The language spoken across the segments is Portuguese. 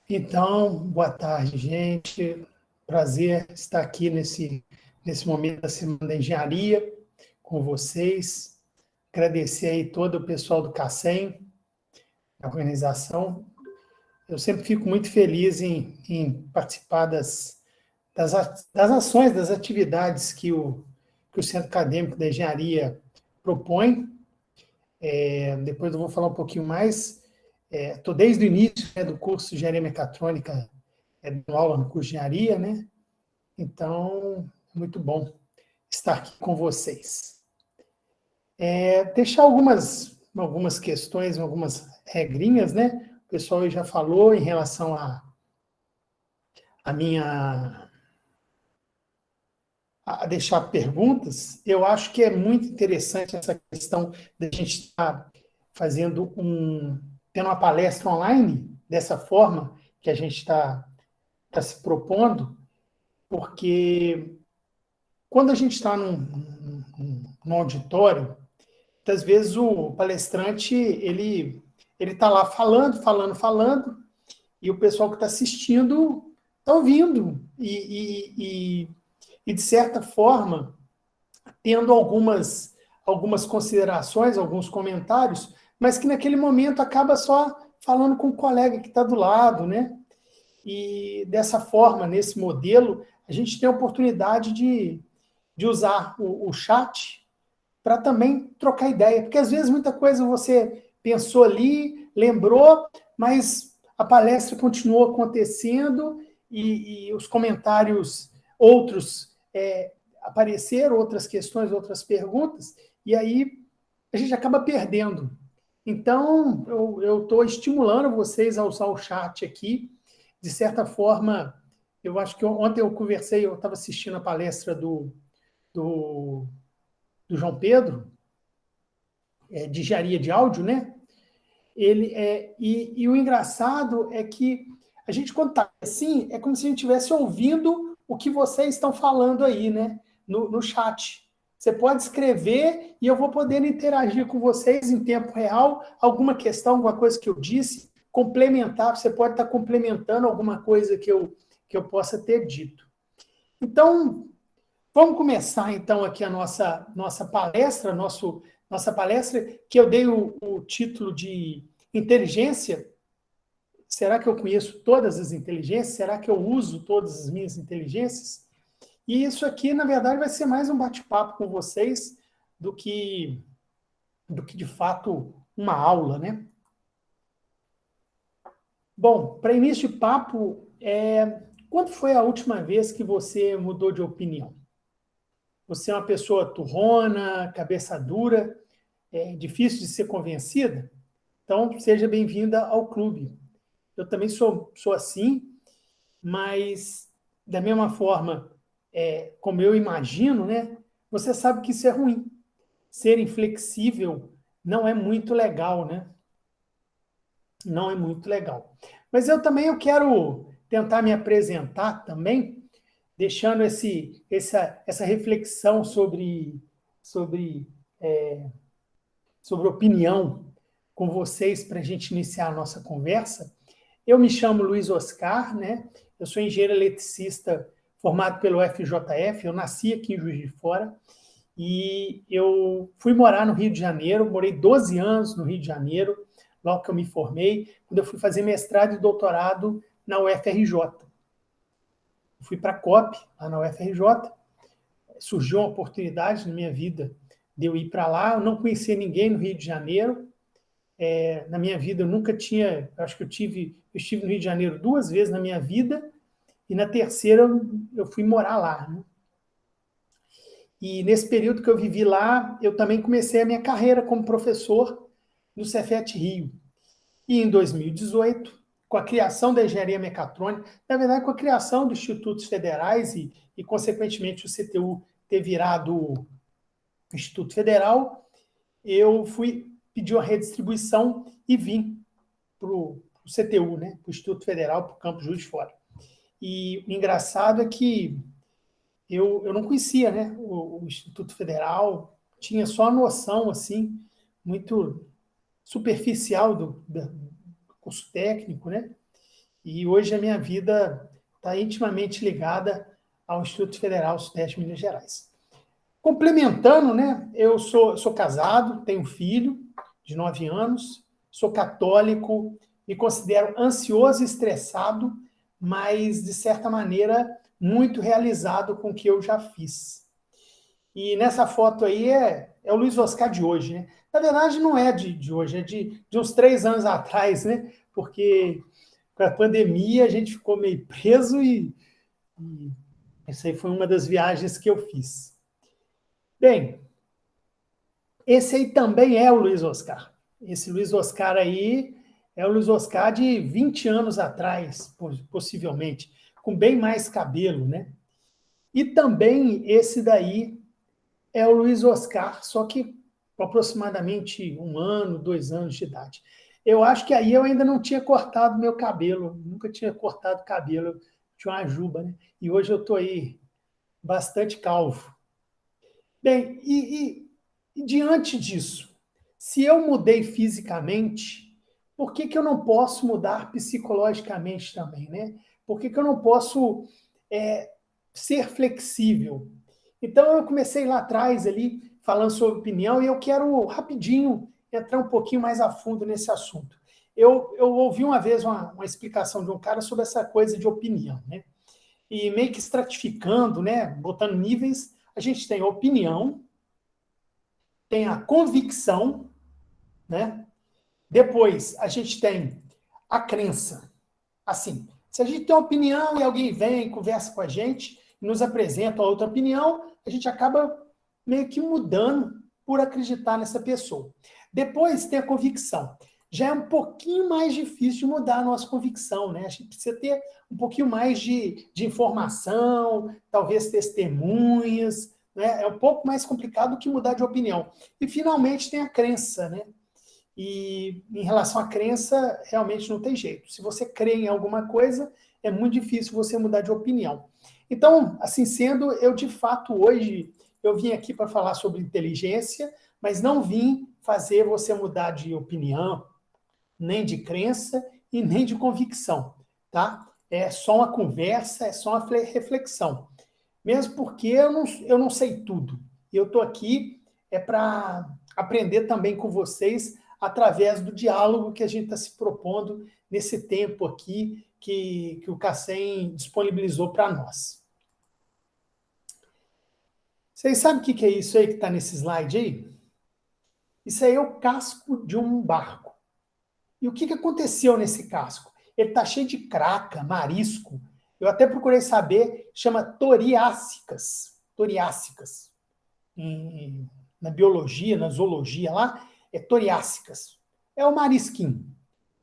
Então, boa tarde, gente. Prazer estar aqui nesse momento da Semana da Engenharia com vocês. Agradecer aí todo o pessoal do CACEM, a organização. Eu sempre fico muito feliz em participar das ações, das atividades que o Centro Acadêmico da Engenharia propõe. Depois eu vou falar um pouquinho mais. Estou desde o início, né, do curso de Engenharia Mecatrônica, dando aula no curso de Engenharia, né? Então, é muito bom estar aqui com vocês. Deixar algumas questões, algumas regrinhas, né? O pessoal já falou em relação a minha a deixar perguntas. Eu acho que é muito interessante essa questão da gente estar tendo uma palestra online dessa forma que a gente está se propondo, porque quando a gente está num auditório, muitas vezes o palestrante ele está lá falando, e o pessoal que está assistindo está ouvindo e, de certa forma, tendo algumas considerações, alguns comentários, mas que naquele momento acaba só falando com o colega que está do lado, né? E dessa forma, nesse modelo, a gente tem a oportunidade de usar o chat para também trocar ideia, porque às vezes muita coisa você pensou ali, lembrou, mas a palestra continuou acontecendo e os comentários outros apareceram, outras questões, outras perguntas, e aí a gente acaba perdendo. Então, eu estou estimulando vocês a usar o chat aqui. De certa forma, eu acho que ontem eu estava assistindo a palestra do, do João Pedro, de engenharia de áudio, né? E o engraçado é que a gente, quando está assim, é como se a gente estivesse ouvindo o que vocês estão falando aí, né? No chat. Você pode escrever e eu vou poder interagir com vocês em tempo real, alguma questão, alguma coisa que eu disse, complementar, você pode estar complementando alguma coisa que eu possa ter dito. Então, vamos começar então aqui a nossa palestra, nossa palestra, que eu dei o título de Inteligência. Será que eu conheço todas as inteligências? Será que eu uso todas as minhas inteligências? E isso aqui, na verdade, vai ser mais um bate-papo com vocês do que, do que de fato uma aula, né? Bom, para início de papo, quando foi a última vez que você mudou de opinião? Você é uma pessoa turrona, cabeça dura, difícil de ser convencida? Então, seja bem-vinda ao clube. Eu também sou assim, mas da mesma forma, como eu imagino, né? Você sabe que isso é ruim. Ser inflexível não é muito legal, né? Não é muito legal. Mas eu quero tentar me apresentar também, deixando essa reflexão sobre, é, sobre opinião com vocês para a gente iniciar a nossa conversa. Eu me chamo Luiz Oscar, né? Eu sou engenheiro eletricista formado pelo FJF, eu nasci aqui em Juiz de Fora e eu fui morar no Rio de Janeiro, morei 12 anos no Rio de Janeiro, logo que eu me formei, quando eu fui fazer mestrado e doutorado na UFRJ. Fui para a COP, lá na UFRJ, surgiu uma oportunidade na minha vida de eu ir para lá, eu não conhecia ninguém no Rio de Janeiro, na minha vida eu nunca tinha, acho que eu estive no Rio de Janeiro 2 vezes na minha vida, e na terceira eu fui morar lá, né? E nesse período que eu vivi lá, eu também comecei a minha carreira como professor no Cefet Rio. E em 2018, com a criação da engenharia mecatrônica, na verdade, com a criação dos institutos federais e consequentemente, o CTU ter virado Instituto Federal, eu fui pedir uma redistribuição e vim para o CTU, né, para o Instituto Federal, para o Campus Juiz de Fora. E o engraçado é que eu não conhecia, né, o Instituto Federal, tinha só a noção, assim, muito superficial do curso técnico, né? E hoje a minha vida está intimamente ligada ao Instituto Federal Sudeste de Minas Gerais. Complementando, né, eu sou casado, tenho um filho de 9 anos, sou católico, me considero ansioso e estressado, mas, de certa maneira, muito realizado com o que eu já fiz. E nessa foto aí é o Luiz Oscar de hoje, né? Na verdade, não é de hoje, é de uns 3 anos atrás, né? Porque com a pandemia a gente ficou meio preso e essa aí foi uma das viagens que eu fiz. Bem, esse aí também é o Luiz Oscar. Esse Luiz Oscar aí é o Luiz Oscar de 20 anos atrás, possivelmente, com bem mais cabelo, né? E também esse daí é o Luiz Oscar, só que com aproximadamente 1 ano, 2 anos de idade. Eu acho que aí eu ainda não tinha cortado meu cabelo, nunca tinha cortado cabelo, tinha uma juba, né? E hoje eu estou aí bastante calvo. Bem, e diante disso, se eu mudei fisicamente, por que eu não posso mudar psicologicamente também, né? Por que eu não posso ser flexível? Então eu comecei lá atrás ali falando sobre opinião e eu quero rapidinho entrar um pouquinho mais a fundo nesse assunto. Eu ouvi uma vez uma explicação de um cara sobre essa coisa de opinião, né? E meio que estratificando, né? Botando níveis, a gente tem a opinião, tem a convicção, né? Depois a gente tem a crença. Assim, se a gente tem uma opinião e alguém vem, conversa com a gente, nos apresenta outra opinião, a gente acaba meio que mudando por acreditar nessa pessoa. Depois tem a convicção. Já é um pouquinho mais difícil de mudar a nossa convicção, né? A gente precisa ter um pouquinho mais de informação, talvez testemunhas, né? É um pouco mais complicado do que mudar de opinião. E finalmente tem a crença, né? E em relação à crença, realmente não tem jeito. Se você crê em alguma coisa, é muito difícil você mudar de opinião. Então, assim sendo, eu de fato hoje eu vim aqui para falar sobre inteligência, mas não vim fazer você mudar de opinião, nem de crença e nem de convicção, tá? É só uma conversa, é só uma reflexão. Mesmo porque eu não sei tudo. Eu estou aqui para aprender também com vocês através do diálogo que a gente está se propondo nesse tempo aqui que o Cacém disponibilizou para nós. Vocês sabem o que é isso aí que está nesse slide aí? Isso aí é o casco de um barco. E o que aconteceu nesse casco? Ele está cheio de craca, marisco. Eu até procurei saber, chama toriácicas. Toriácicas. Na biologia, na zoologia lá, é toriácicas. É o marisquinho.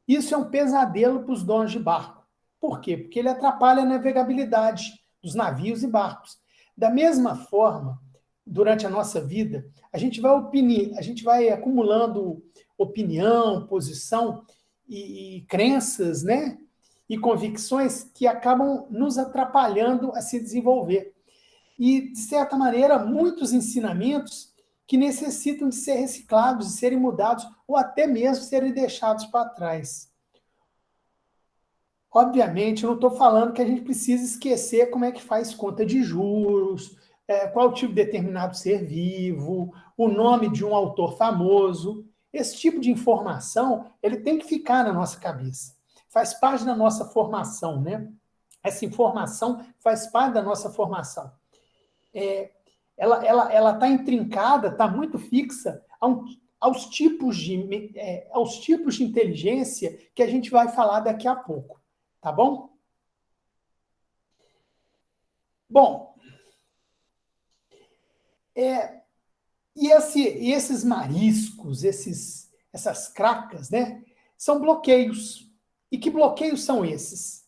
Isso é um pesadelo para os donos de barco. Por quê? Porque ele atrapalha a navegabilidade dos navios e barcos. Da mesma forma, durante a nossa vida, a gente vai acumulando opinião, posição e crenças, né? E convicções que acabam nos atrapalhando a se desenvolver. E, de certa maneira, muitos ensinamentos que necessitam de ser reciclados, de serem mudados, ou até mesmo serem deixados para trás. Obviamente, eu não estou falando que a gente precisa esquecer como é que faz conta de juros, qual tipo de determinado ser vivo, o nome de um autor famoso. Esse tipo de informação, ele tem que ficar na nossa cabeça. Faz parte da nossa formação, né? Essa informação faz parte da nossa formação. Ela está intrincada, está muito fixa aos tipos de inteligência que a gente vai falar daqui a pouco. Tá bom? Bom, e esses mariscos, essas cracas, né? São bloqueios. E que bloqueios são esses?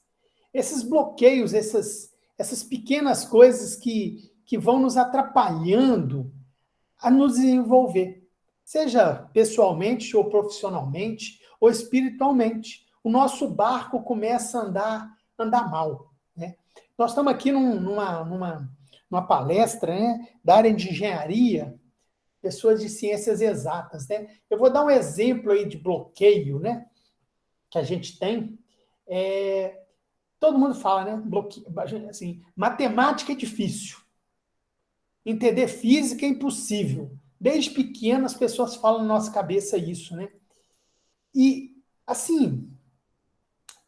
Esses bloqueios, essas pequenas coisas que vão nos atrapalhando a nos desenvolver, seja pessoalmente ou profissionalmente ou espiritualmente. O nosso barco começa a andar mal, né? Nós estamos aqui numa palestra, né, da área de engenharia, pessoas de ciências exatas, né? Eu vou dar um exemplo aí de bloqueio, né, que a gente tem. Todo mundo fala, né? Assim, matemática é difícil. Entender física é impossível. Desde pequeno as pessoas falam na nossa cabeça isso, né? E, assim,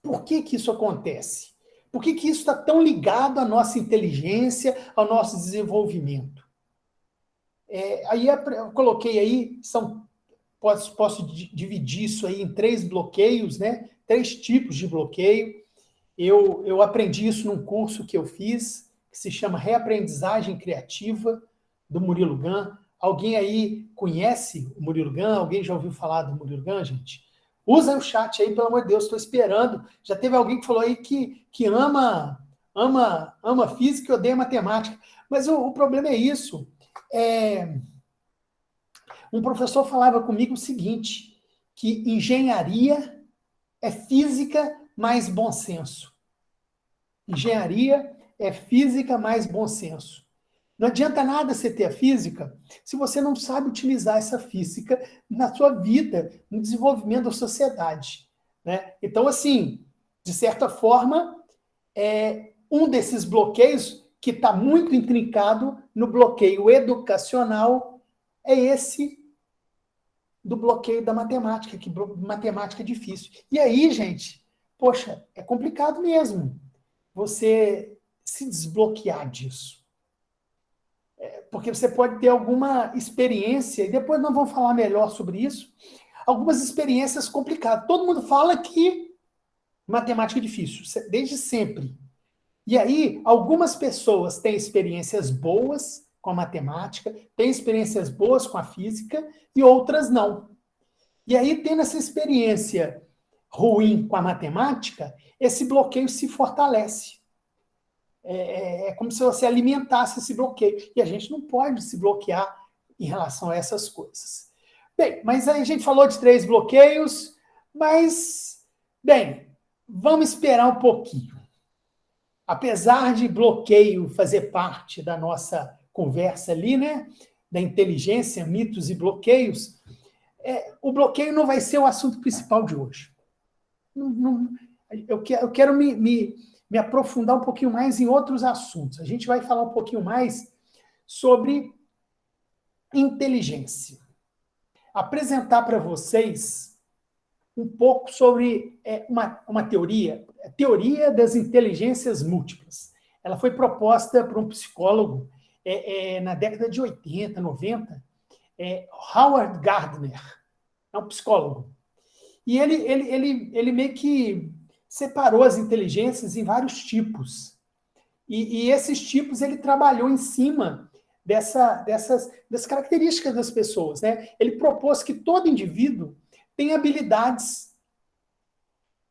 por que que isso acontece? Por que que isso está tão ligado à nossa inteligência, ao nosso desenvolvimento? Aí eu coloquei aí, posso dividir isso aí em 3 bloqueios, né? 3 tipos de bloqueio. Eu aprendi isso num curso que eu fiz, que se chama Reaprendizagem Criativa, do Murilo Gun. Alguém aí conhece o Murilo Gun? Alguém já ouviu falar do Murilo Gun, gente? Usa o chat aí, pelo amor de Deus, estou esperando. Já teve alguém que falou aí que ama física e odeia matemática. Mas o problema é isso. É, um professor falava comigo o seguinte, que engenharia é física mais bom senso. Engenharia é física mais bom senso. Não adianta nada você ter a física se você não sabe utilizar essa física na sua vida, no desenvolvimento da sociedade. Né? Então, assim, de certa forma, um desses bloqueios que está muito intrincado no bloqueio educacional é esse do bloqueio da matemática, que matemática é difícil. E aí, gente, poxa, é complicado mesmo você se desbloquear disso. Porque você pode ter alguma experiência, e depois nós vamos falar melhor sobre isso, algumas experiências complicadas. Todo mundo fala que matemática é difícil, desde sempre. E aí, algumas pessoas têm experiências boas com a matemática, têm experiências boas com a física, e outras não. E aí, tendo essa experiência ruim com a matemática, esse bloqueio se fortalece. É como se você alimentasse esse bloqueio. E a gente não pode se bloquear em relação a essas coisas. Bem, mas aí a gente falou de 3 bloqueios, mas, bem, vamos esperar um pouquinho. Apesar de bloqueio fazer parte da nossa conversa ali, né? Da inteligência, mitos e bloqueios, o bloqueio não vai ser o assunto principal de hoje. Eu quero me aprofundar um pouquinho mais em outros assuntos. A gente vai falar um pouquinho mais sobre inteligência. Apresentar para vocês um pouco sobre uma teoria, a teoria das inteligências múltiplas. Ela foi proposta por um psicólogo na década de 80, 90, Howard Gardner, é um psicólogo. E ele meio que separou as inteligências em vários tipos. E esses tipos ele trabalhou em cima dessas características das pessoas. Né? Ele propôs que todo indivíduo tem habilidades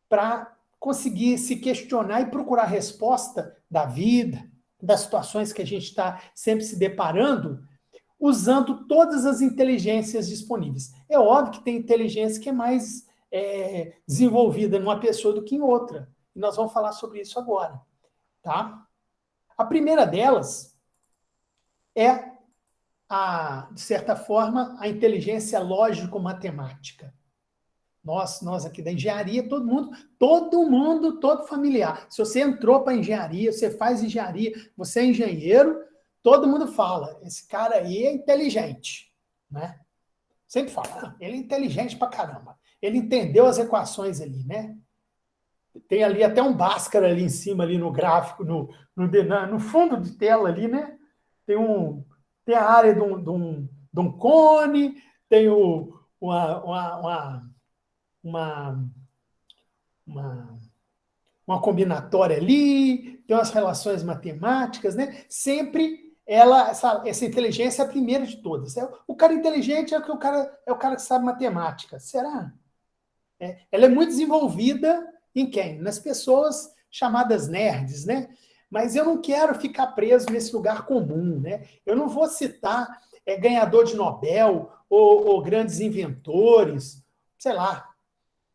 para conseguir se questionar e procurar resposta da vida, das situações que a gente está sempre se deparando, usando todas as inteligências disponíveis. É óbvio que tem inteligência que é mais desenvolvida numa pessoa do que em outra. E nós vamos falar sobre isso agora. Tá? A primeira delas é, de certa forma, a inteligência lógico-matemática. Nós aqui da engenharia, todo familiar. Se você entrou para engenharia, você faz engenharia, você é engenheiro, todo mundo fala, esse cara aí é inteligente, né? Sempre fala, ele é inteligente pra caramba. Ele entendeu as equações ali, né? Tem ali até um Bhaskara ali em cima, ali no gráfico, no fundo de tela ali, né? Tem a área de um cone, tem uma, uma combinatória ali, tem umas relações matemáticas, né? Sempre essa inteligência é a primeira de todas. O cara inteligente é o cara que sabe matemática. Será? Ela é muito desenvolvida em quem? Nas pessoas chamadas nerds, né? Mas eu não quero ficar preso nesse lugar comum, né? Eu não vou citar ganhador de Nobel ou grandes inventores, sei lá.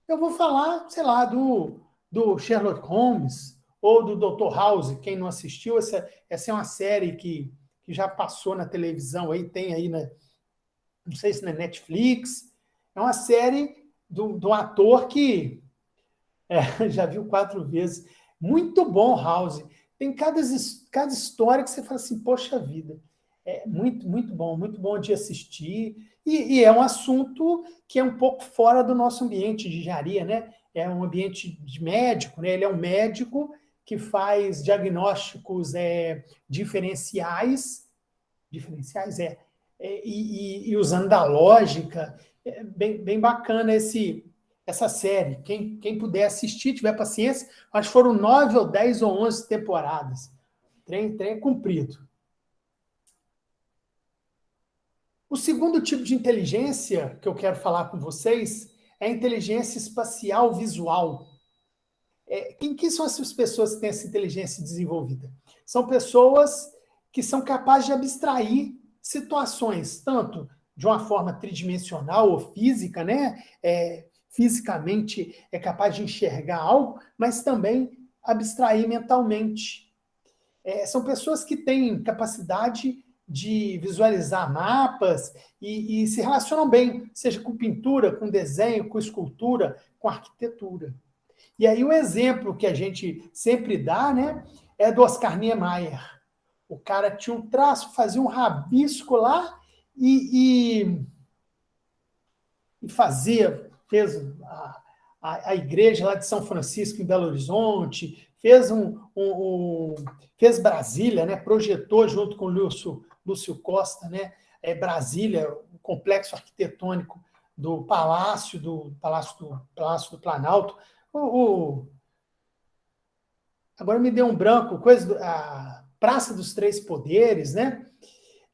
Eu vou falar, sei lá, do Sherlock Holmes ou do Dr. House. Quem não assistiu, essa é uma série que já passou na televisão, aí tem aí, não sei se na Netflix. É uma série de um ator que já viu 4 vezes. Muito bom, House. Tem cada história que você fala assim, poxa vida, é muito bom de assistir. E é um assunto que é um pouco fora do nosso ambiente de engenharia, né? É um ambiente de médico, né? Ele é um médico que faz diagnósticos diferenciais e usando da lógica. É bem bacana essa série. Quem puder assistir, tiver paciência, acho que foram 9 ou 10 ou 11 temporadas. Trem é comprido. O segundo tipo de inteligência que eu quero falar com vocês é a inteligência espacial visual. Quem são essas pessoas que têm essa inteligência desenvolvida? São pessoas que são capazes de abstrair situações, tanto de uma forma tridimensional ou física, né? Fisicamente é capaz de enxergar algo, mas também abstrair mentalmente. São pessoas que têm capacidade de visualizar mapas e se relacionam bem, seja com pintura, com desenho, com escultura, com arquitetura. E aí o exemplo que a gente sempre dá, né, é do Oscar Niemeyer. O cara tinha um traço, fazia um rabisco lá e fez a igreja lá de São Francisco em Belo Horizonte, fez Brasília, né, projetou junto com o Lúcio Costa, né, Brasília, o complexo arquitetônico do Palácio do Planalto. Agora me deu um branco, a Praça dos Três Poderes, né?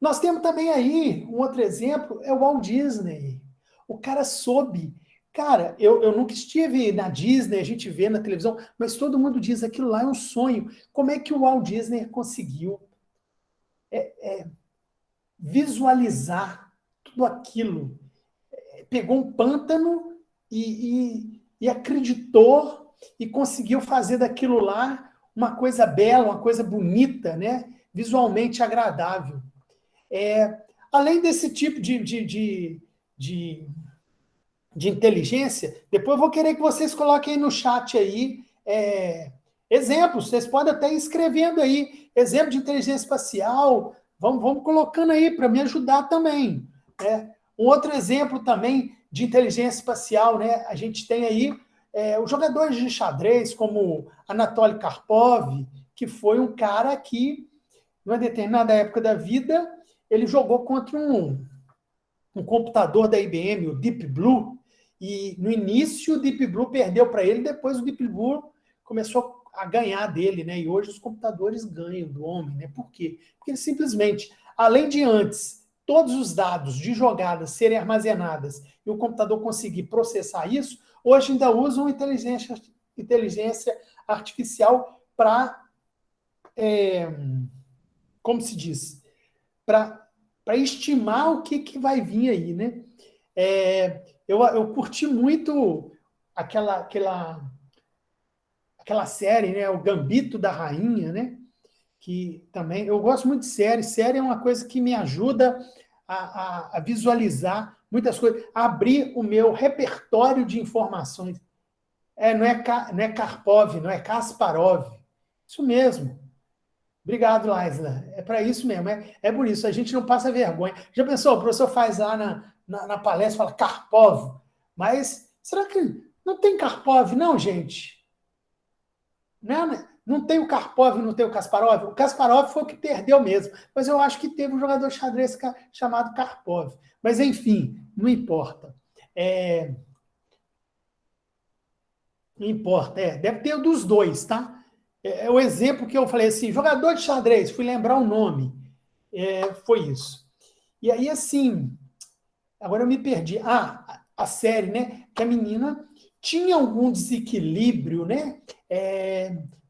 Nós temos também aí um outro exemplo, é o Walt Disney. O cara soube. Cara, eu nunca estive na Disney, a gente vê na televisão, mas todo mundo diz aquilo lá é um sonho. Como é que o Walt Disney conseguiu visualizar tudo aquilo? Pegou um pântano e acreditou e conseguiu fazer daquilo lá uma coisa bela, uma coisa bonita, né? Visualmente agradável. Além desse tipo de inteligência, depois eu vou querer que vocês coloquem aí no chat aí exemplos, vocês podem até ir escrevendo aí, exemplo de inteligência espacial, vamos colocando aí para me ajudar também. Né? Um outro exemplo também de inteligência espacial, né? A gente tem aí os jogadores de xadrez, como Anatoly Karpov, que foi um cara que, em uma determinada época da vida, ele jogou contra um computador da IBM, o Deep Blue, e no início o Deep Blue perdeu para ele, depois o Deep Blue começou a ganhar dele, né? E hoje os computadores ganham do homem, né? Por quê? Porque ele simplesmente, além de antes todos os dados de jogadas serem armazenadas e o computador conseguir processar isso, hoje ainda usam inteligência artificial para, como se diz, para estimar o que vai vir aí, né? Eu curti muito aquela série, né? O Gambito da Rainha, né? Que também eu gosto muito de série. Série é uma coisa que me ajuda a visualizar muitas coisas, a abrir o meu repertório de informações. Não é Karpov, não é Kasparov. Isso mesmo. Obrigado, Laisla. É para isso mesmo. É por isso. A gente não passa vergonha. Já pensou? O professor faz lá na palestra, fala Karpov. Mas será que não tem Karpov, não, gente? Não tem o Karpov, não tem o Kasparov. O Kasparov foi o que perdeu mesmo. Mas eu acho que teve um jogador de xadrez chamado Karpov. Mas, enfim, não importa. Não importa. Deve ter um dos dois, tá? É o exemplo que eu falei assim, jogador de xadrez, fui lembrar o nome. Foi isso. E aí, assim, agora eu me perdi. A série, né? Que a menina tinha algum desequilíbrio, né?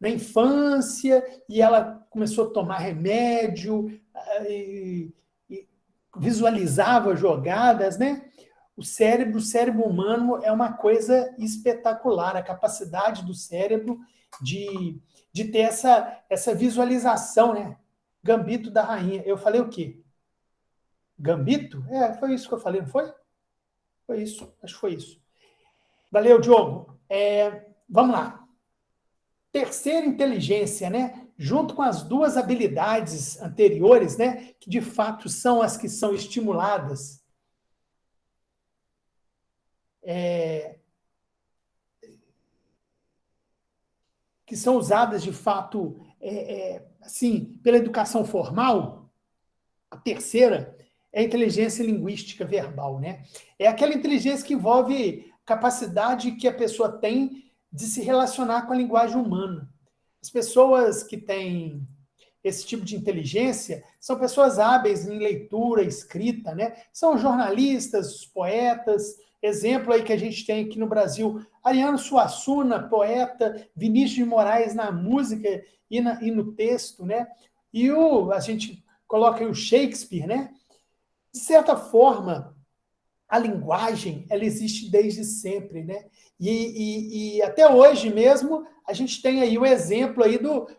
Na infância, e ela começou a tomar remédio, e visualizava jogadas, né? O cérebro humano é uma coisa espetacular, a capacidade do cérebro de ter essa visualização, né? Gambito da rainha. Eu falei o quê? Gambito? Foi isso que eu falei, não foi? Foi isso, acho que foi isso. Valeu, Diogo. Vamos lá. terceira inteligência, né? Junto com as duas habilidades anteriores, né? Que de fato são as que são estimuladas, que são usadas de fato, assim, pela educação formal. A terceira é a inteligência linguística verbal, né? É aquela inteligência que envolve capacidade que a pessoa tem de se relacionar com a linguagem humana. As pessoas que têm esse tipo de inteligência são pessoas hábeis em leitura, escrita, né? São jornalistas, poetas. Exemplo aí que a gente tem aqui no Brasil, Ariano Suassuna, poeta, Vinícius de Moraes na música e no texto, né? E a gente coloca aí o Shakespeare, né? De certa forma, a linguagem, ela existe desde sempre, né? E até hoje mesmo, a gente tem aí o exemplo aí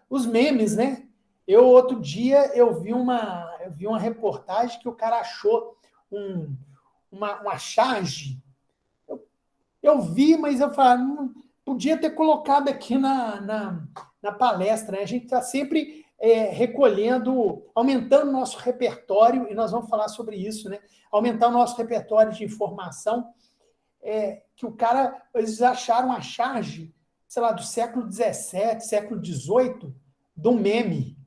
dos memes, né? Outro dia, eu vi uma reportagem que o cara achou uma charge. Eu vi, mas eu falei, não, podia ter colocado aqui na palestra, né? A gente está sempre recolhendo, aumentando o nosso repertório, e nós vamos falar sobre isso, né? Aumentar o nosso repertório de informação, que o cara, eles acharam a charge, sei lá, do século XVII, século XVIII, do meme.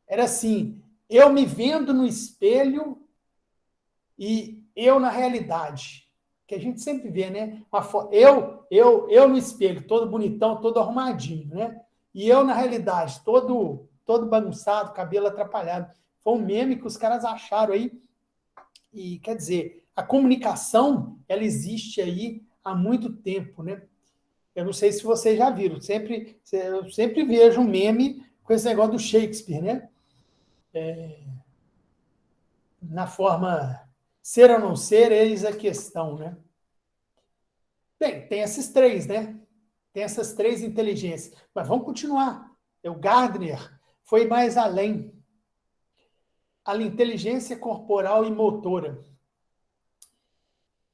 Era assim, eu me vendo no espelho e eu na realidade. Que a gente sempre vê, né? Eu no espelho, todo bonitão, todo arrumadinho, né? E eu na realidade, todo bagunçado, cabelo atrapalhado. Foi um meme que os caras acharam aí. E quer dizer, a comunicação, ela existe aí há muito tempo, né? Eu não sei se vocês já viram, eu sempre vejo um meme com esse negócio do Shakespeare, né? Na forma ser ou não ser, eis a questão, né? Bem, tem esses três, né? Tem essas três inteligências. Mas vamos continuar. O Gardner foi mais além. A inteligência corporal e motora.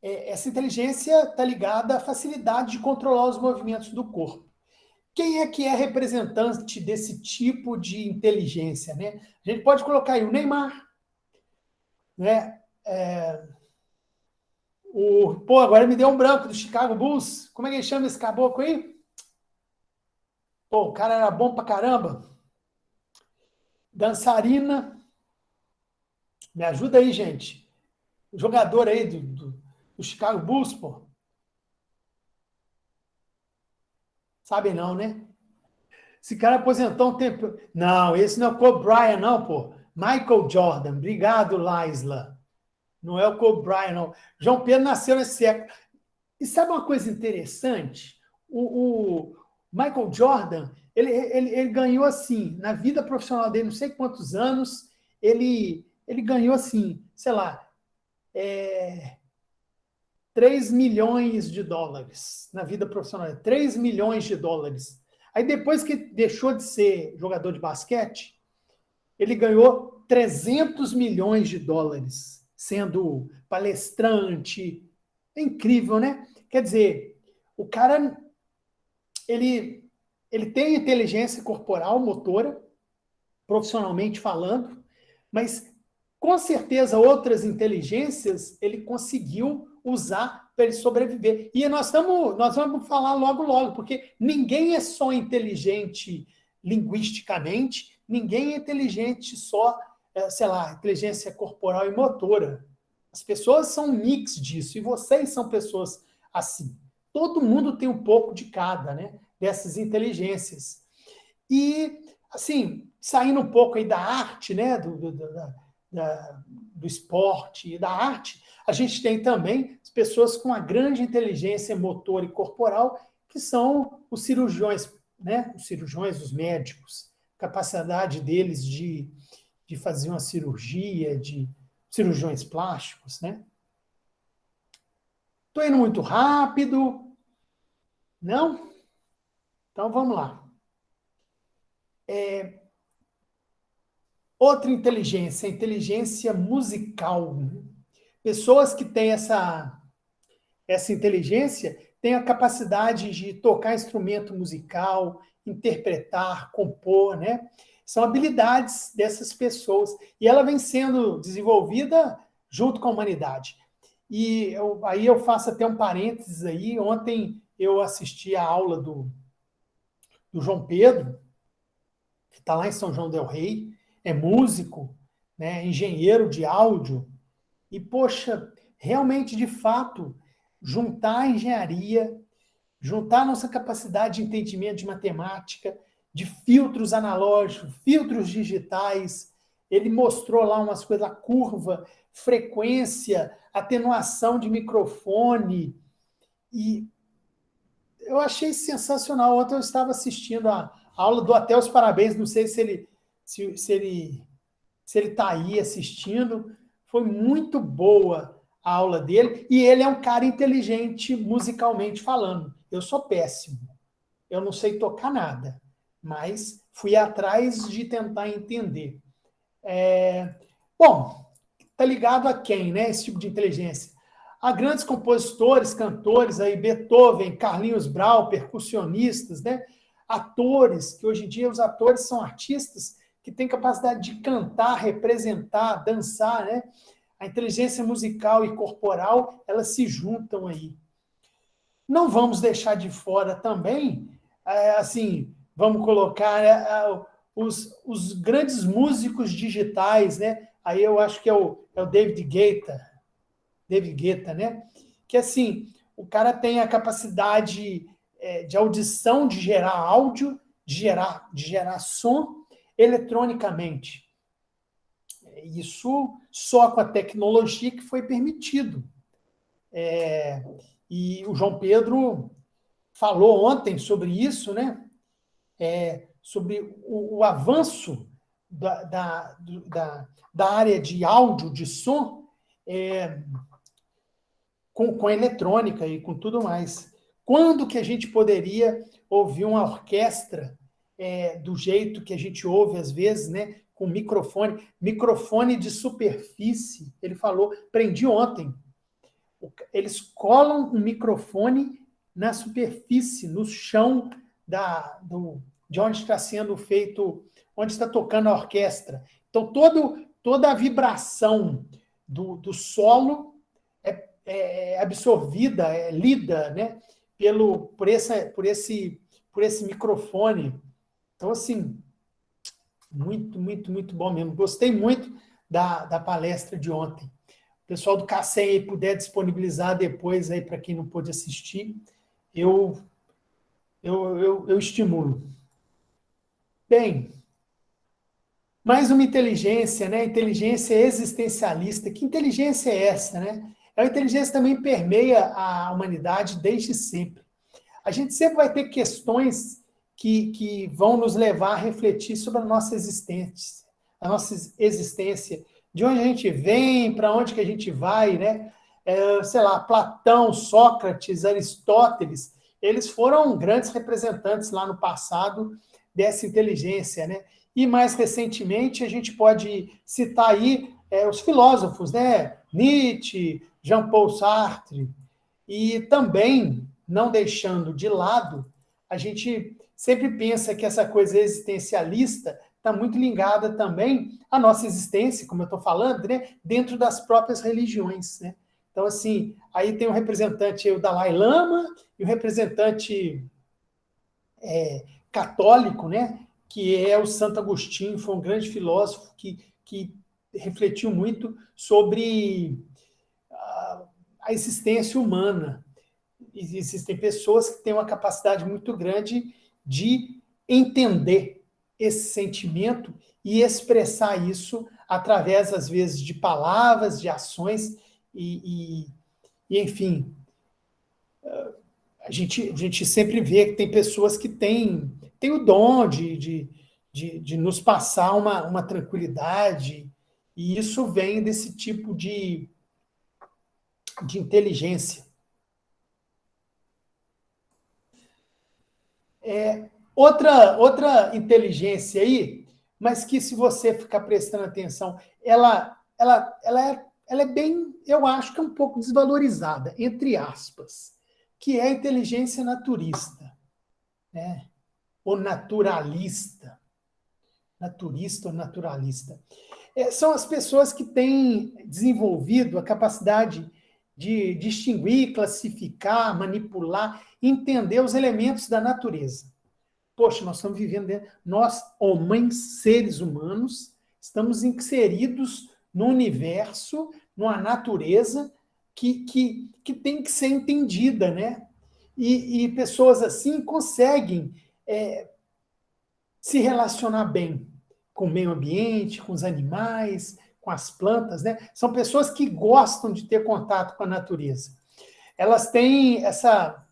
Essa inteligência está ligada à facilidade de controlar os movimentos do corpo. Quem é que é representante desse tipo de inteligência, né? A gente pode colocar aí o Neymar, né? Agora me deu um branco do Chicago Bulls. Como é que ele chama esse caboclo aí? Pô, o cara era bom pra caramba. Dançarina. Me ajuda aí, gente. O jogador aí do Chicago Bulls, pô. Sabe não, né? Esse cara aposentou um tempo. Não, esse não é o Kobe Bryant, não, pô. Michael Jordan. Obrigado, Laisla. Não é o Kobe Bryant, não. João Pedro nasceu nesse século. E sabe uma coisa interessante? O Michael Jordan, ele ganhou assim, na vida profissional dele, não sei quantos anos, ele ganhou assim, sei lá, 3 milhões de dólares na vida profissional. 3 milhões de dólares. Aí depois que deixou de ser jogador de basquete, ele ganhou 300 milhões de dólares, sendo palestrante. É incrível, né? Quer dizer, o cara, ele tem inteligência corporal, motora, profissionalmente falando, mas com certeza outras inteligências ele conseguiu usar para ele sobreviver. E nós vamos falar logo, logo, porque ninguém é só inteligente linguisticamente, ninguém é inteligente só, sei lá, inteligência corporal e motora. As pessoas são um mix disso, e vocês são pessoas assim. Todo mundo tem um pouco de cada, né? Dessas inteligências. E, assim, saindo um pouco aí da arte, né? Do esporte e da arte, a gente tem também as pessoas com uma grande inteligência motora e corporal, que são os cirurgiões, né? Os cirurgiões, os médicos, capacidade deles de fazer uma cirurgia, de cirurgiões plásticos, né? Estou indo muito rápido, não? Então vamos lá. Outra inteligência, a inteligência musical. Pessoas que têm essa inteligência têm a capacidade de tocar instrumento musical, interpretar, compor, né? São habilidades dessas pessoas. E ela vem sendo desenvolvida junto com a humanidade. E aí eu faço até um parênteses aí. Ontem eu assisti a aula do João Pedro, que está lá em São João del Rei, é músico, né, engenheiro de áudio, e, poxa, realmente, de fato, juntar a engenharia, juntar a nossa capacidade de entendimento de matemática, de filtros analógicos, filtros digitais, ele mostrou lá umas coisas, curva, frequência, atenuação de microfone, e eu achei sensacional. Ontem eu estava assistindo a aula, dou até os parabéns, não sei se ele está aí assistindo. Foi muito boa a aula dele, e ele é um cara inteligente musicalmente falando. Eu sou péssimo, eu não sei tocar nada, mas fui atrás de tentar entender. Bom, tá ligado a quem, né? Esse tipo de inteligência. Há grandes compositores, cantores aí, Beethoven, Carlinhos Brau, percussionistas, né? Atores, que hoje em dia os atores são artistas que têm capacidade de cantar, representar, dançar, né? A inteligência musical e corporal, elas se juntam aí. Não vamos deixar de fora também, assim, vamos colocar os grandes músicos digitais, né? Aí eu acho que é o David Guetta, né? Que assim, o cara tem a capacidade de audição, de gerar áudio, de gerar som eletronicamente. Isso só com a tecnologia que foi permitido. E o João Pedro falou ontem sobre isso, né? Sobre o avanço da área de áudio, de som, com a eletrônica e com tudo mais. Quando que a gente poderia ouvir uma orquestra do jeito que a gente ouve às vezes, né? Com microfone de superfície. Ele falou, aprendi ontem. Eles colam um microfone na superfície, no chão de onde está sendo feito, onde está tocando a orquestra. Então, toda a vibração do solo é absorvida, é lida, né, por esse microfone. Então, assim, muito, muito, muito bom mesmo. Gostei muito da palestra de ontem. O pessoal do Cacém aí puder disponibilizar depois aí para quem não pôde assistir, eu estimulo. Bem, mais uma inteligência, né? Inteligência existencialista. Que inteligência é essa, né? A inteligência que também permeia a humanidade desde sempre. A gente sempre vai ter questões que vão nos levar a refletir sobre a nossa existência, de onde a gente vem, para onde que a gente vai, né? Sei lá, Platão, Sócrates, Aristóteles, eles foram grandes representantes lá no passado dessa inteligência, né? E mais recentemente a gente pode citar aí os filósofos, né? Nietzsche, Jean-Paul Sartre, e também, não deixando de lado, a gente sempre pensa que essa coisa existencialista está muito ligada também à nossa existência, como eu estou falando, né? Dentro das próprias religiões, né? Então, assim, aí tem um representante, o Dalai Lama, e o representante católico, né? Que é o Santo Agostinho, foi um grande filósofo que refletiu muito sobre a existência humana. Existem pessoas que têm uma capacidade muito grande de entender esse sentimento e expressar isso através, às vezes, de palavras, de ações, e enfim, a gente sempre vê que tem pessoas que têm o dom de nos passar uma tranquilidade, e isso vem desse tipo de inteligência. Outra inteligência aí, mas que se você ficar prestando atenção, ela é bem, eu acho que é um pouco desvalorizada, entre aspas, que é a inteligência naturista, né? ou naturalista? Naturista ou naturalista? São as pessoas que têm desenvolvido a capacidade de distinguir, classificar, manipular, entender os elementos da natureza. Poxa, nós estamos vivendo dentro, nós, homens, seres humanos, estamos inseridos no universo, numa natureza que tem que ser entendida, né? E pessoas assim conseguem se relacionar bem com o meio ambiente, com os animais, com as plantas, né? São pessoas que gostam de ter contato com a natureza. Elas têm essa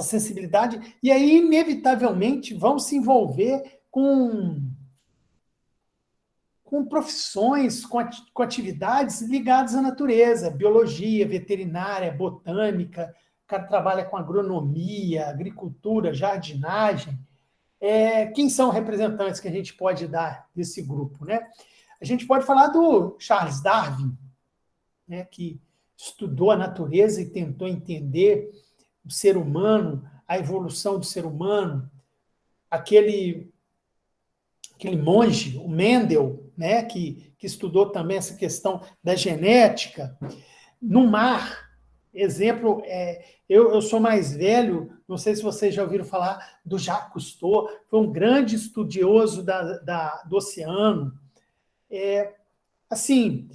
sensibilidade e aí, inevitavelmente, vão se envolver com profissões, com atividades ligadas à natureza, biologia, veterinária, botânica, o cara trabalha com agronomia, agricultura, jardinagem. Quem são representantes que a gente pode dar desse grupo, né? A gente pode falar do Charles Darwin, né, que estudou a natureza e tentou entender o ser humano, a evolução do ser humano, aquele monge, o Mendel, né, que estudou também essa questão da genética. No mar, exemplo, eu sou mais velho, não sei se vocês já ouviram falar do Jacques Cousteau, foi um grande estudioso do oceano. Assim,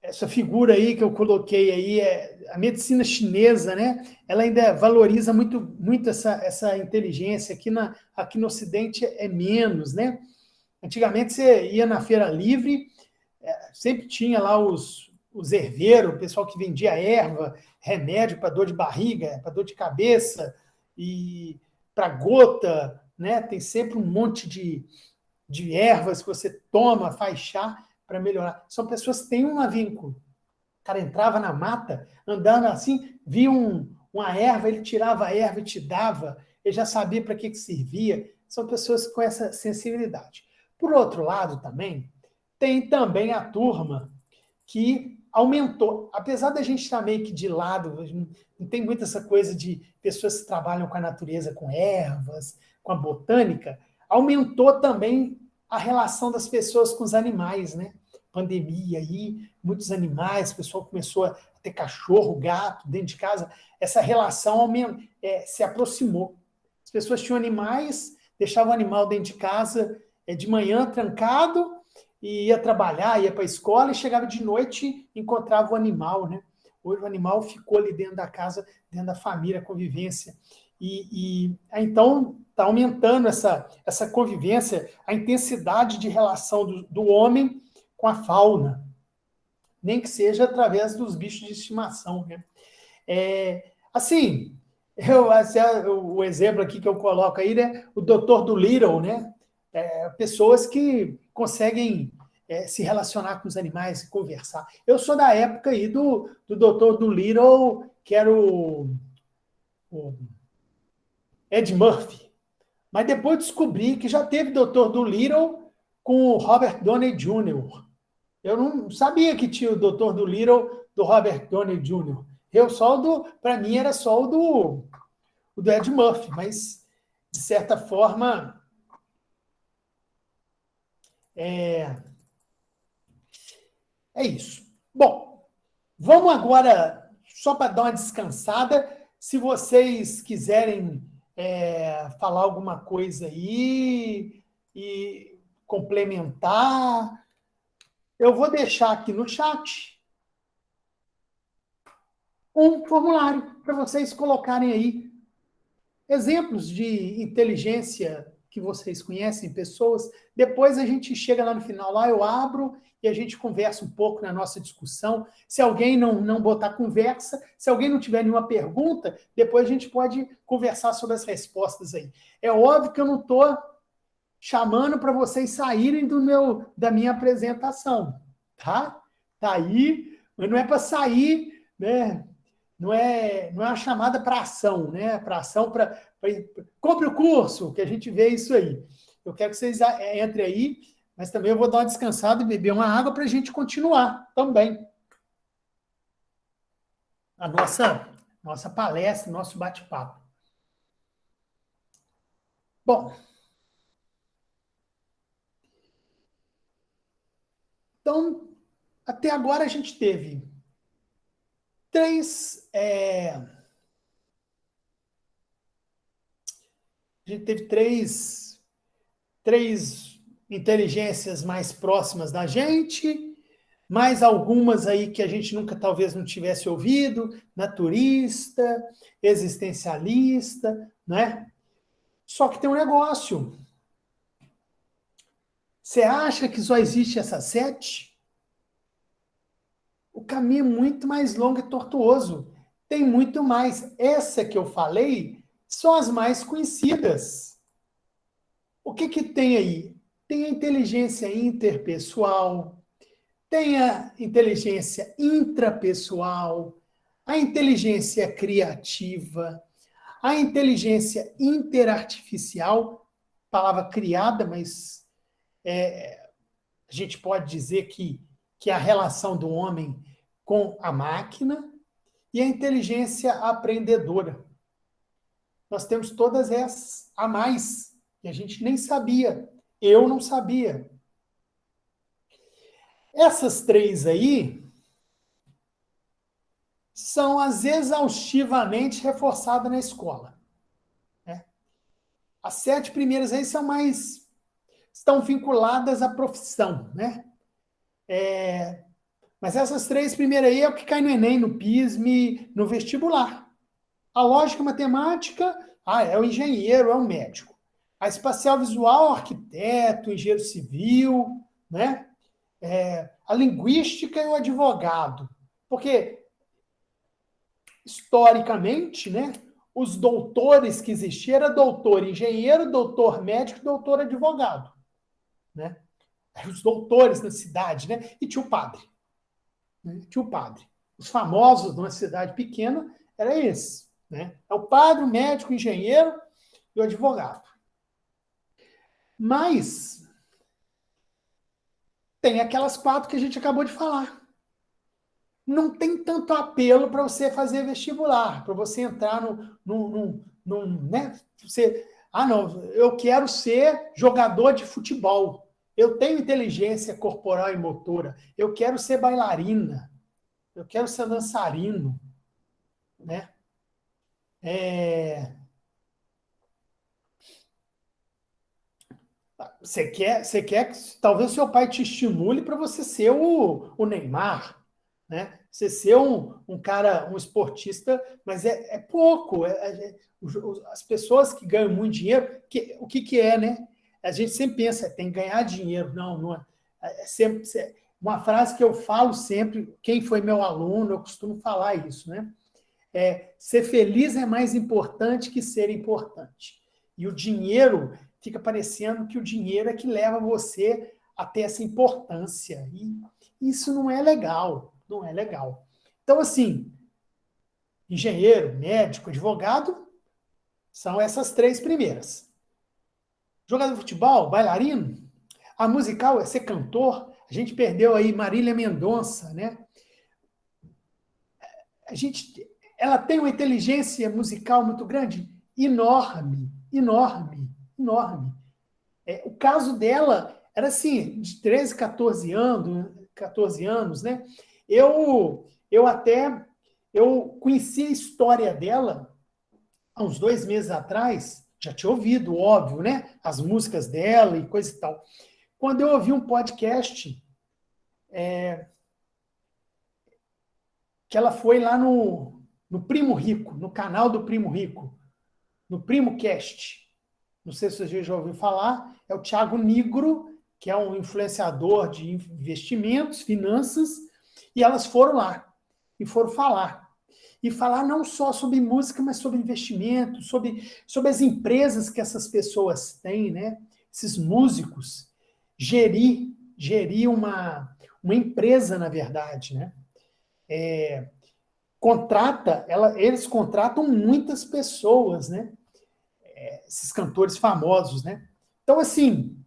essa figura aí que eu coloquei aí, a medicina chinesa, né? Ela ainda valoriza muito, muito essa inteligência. Aqui no Ocidente é menos, né? Antigamente você ia na feira livre, sempre tinha lá os herveiros, o pessoal que vendia erva, remédio para dor de barriga, para dor de cabeça e para gota, né? Tem sempre um monte de ervas que você toma, faz chá para melhorar. São pessoas que têm um vínculo. O cara entrava na mata, andando assim, via uma erva, ele tirava a erva e te dava, ele já sabia para que servia. São pessoas com essa sensibilidade. Por outro lado, também, tem também a turma que aumentou. Apesar da gente estar meio que de lado, não tem muito essa coisa de pessoas que trabalham com a natureza, com ervas, com a botânica, aumentou também a relação das pessoas com os animais, né? Pandemia aí, muitos animais, o pessoal começou a ter cachorro, gato dentro de casa, essa relação se aproximou. As pessoas tinham animais, deixavam o animal dentro de casa de manhã trancado, e ia trabalhar, ia para a escola e chegava de noite e encontrava o animal, né? Hoje o animal ficou ali dentro da casa, dentro da família, a convivência. Então está aumentando essa convivência, a intensidade de relação do homem com a fauna, nem que seja através dos bichos de estimação, né? Assim, o exemplo aqui que eu coloco aí, né? O Dr. Dolittle, né? Pessoas que conseguem se relacionar com os animais e conversar. Eu sou da época aí do Dr. Dolittle, que era o Ed Murphy. Mas depois descobri que já teve Dr. Dolittle com o Robert Downey Jr. Eu não sabia que tinha o Dr. Dolittle do Robert Downey Jr. Para mim era só o do Ed Murphy, mas de certa forma é isso. Bom, vamos agora, só para dar uma descansada, se vocês quiserem falar alguma coisa aí e complementar, eu vou deixar aqui no chat um formulário para vocês colocarem aí exemplos de inteligência que vocês conhecem, pessoas. Depois a gente chega lá no final, lá eu abro e a gente conversa um pouco na nossa discussão. Se alguém não botar conversa, se alguém não tiver nenhuma pergunta, depois a gente pode conversar sobre as respostas aí. É óbvio que eu não estou chamando para vocês saírem da minha apresentação, tá? Tá aí, mas não é para sair, né? Não é uma chamada para ação, né? Para ação, compre o curso, que a gente vê isso aí. Eu quero que vocês entrem aí, mas também eu vou dar uma descansada e beber uma água para a gente continuar também a nossa palestra, nosso bate-papo. Bom, então, até agora a gente teve três. A gente teve três inteligências mais próximas da gente, mais algumas aí que a gente nunca talvez não tivesse ouvido, naturista, existencialista, né? Só que tem um negócio. Você acha que só existe essas sete? O caminho é muito mais longo e tortuoso. Tem muito mais. Essa que eu falei são as mais conhecidas. O que que tem aí? Tem a inteligência interpessoal, tem a inteligência intrapessoal, a inteligência criativa, a inteligência interartificial, palavra criada, mas a gente pode dizer que é a relação do homem com a máquina, e a inteligência aprendedora. Nós temos todas essas a mais, que a gente nem sabia. Eu não sabia. Essas três aí são as exaustivamente reforçadas na escola. Né? As sete primeiras aí são mais, estão vinculadas à profissão, né? Mas essas três primeiras aí é o que cai no Enem, no PISME, no vestibular. A lógica matemática, é o engenheiro, é o médico. A espacial visual, o arquiteto, o engenheiro civil, né? A linguística e o advogado. Porque, historicamente, né, os doutores que existiam era doutor engenheiro, doutor médico, doutor advogado. Né? Os doutores na cidade, né? E tinha o padre. Né? Tinha o padre. Os famosos numa cidade pequena era esse. Né? É o padre, o médico, o engenheiro e o advogado. Mas tem aquelas quatro que a gente acabou de falar. Não tem tanto apelo para você fazer vestibular, para você entrar né? Você, não, eu quero ser jogador de futebol. Eu tenho inteligência corporal e motora. Eu quero ser bailarina. Eu quero ser dançarino, né? Você quer que talvez seu pai te estimule para você ser o Neymar, né? Você ser um cara, um esportista, mas é pouco. As pessoas que ganham muito dinheiro, o que é, né? A gente sempre pensa, tem que ganhar dinheiro. Não, não é. É sempre, uma frase que eu falo sempre, quem foi meu aluno, eu costumo falar isso, né? Ser feliz é mais importante que ser importante. E o dinheiro, fica parecendo que o dinheiro é que leva você a ter essa importância. E isso não é legal, não é legal. Então, assim, engenheiro, médico, advogado, são essas três primeiras. Jogador de futebol, bailarino, a musical é ser cantor. A gente perdeu aí Marília Mendonça, né? Ela tem uma inteligência musical muito grande, enorme, enorme, enorme. O caso dela era assim, de 13, 14 anos, né? Eu conheci a história dela há uns 2 meses atrás, já tinha ouvido, óbvio, né? As músicas dela e coisa e tal. Quando eu ouvi um podcast que ela foi lá no Primo Rico, no canal do Primo Rico, no Primo Cast. Não sei se você já ouviu falar, é o Thiago Nigro, que é um influenciador de investimentos, finanças, e elas foram lá e foram falar. E falar não só sobre música, mas sobre investimento, sobre as empresas que essas pessoas têm, né? Esses músicos. Gerir uma empresa, na verdade, né? Eles contratam muitas pessoas, né? Esses cantores famosos, né? Então, assim,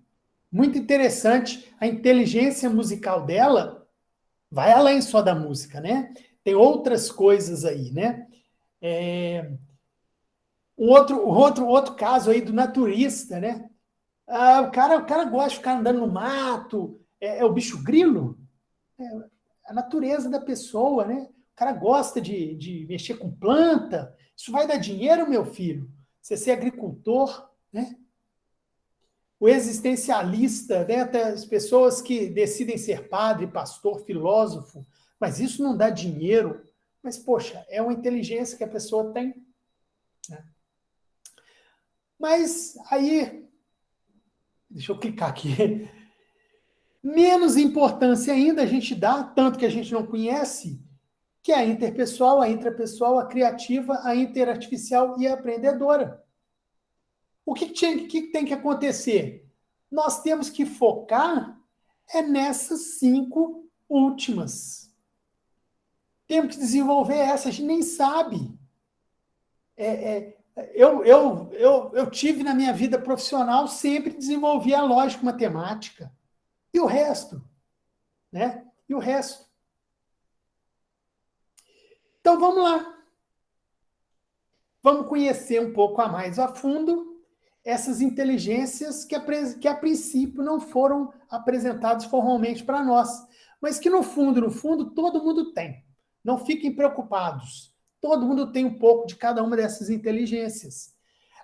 muito interessante. A inteligência musical dela vai além só da música, né? Tem outras coisas aí, né? outro caso aí do naturista, né? O cara gosta de ficar andando no mato, é o bicho grilo, a natureza da pessoa, né? O cara gosta de mexer com planta, isso vai dar dinheiro, meu filho. Você ser agricultor, né? O existencialista, né? Até as pessoas que decidem ser padre, pastor, filósofo, mas isso não dá dinheiro. Mas, poxa, é uma inteligência que a pessoa tem, né? Mas aí, deixa eu clicar aqui. Menos importância ainda a gente dá, tanto que a gente não conhece, que é a interpessoal, a intrapessoal, a criativa, a interartificial e a aprendedora. O que tem que acontecer? Nós temos que focar nessas 5 últimas. Temos que desenvolver essa, a gente nem sabe. Eu tive na minha vida profissional, sempre desenvolvi a lógica matemática. E o resto? Né? E o resto? Então vamos lá. Vamos conhecer um pouco a mais a fundo essas inteligências que a princípio não foram apresentadas formalmente para nós, mas que no fundo, todo mundo tem. Não fiquem preocupados. Todo mundo tem um pouco de cada uma dessas inteligências.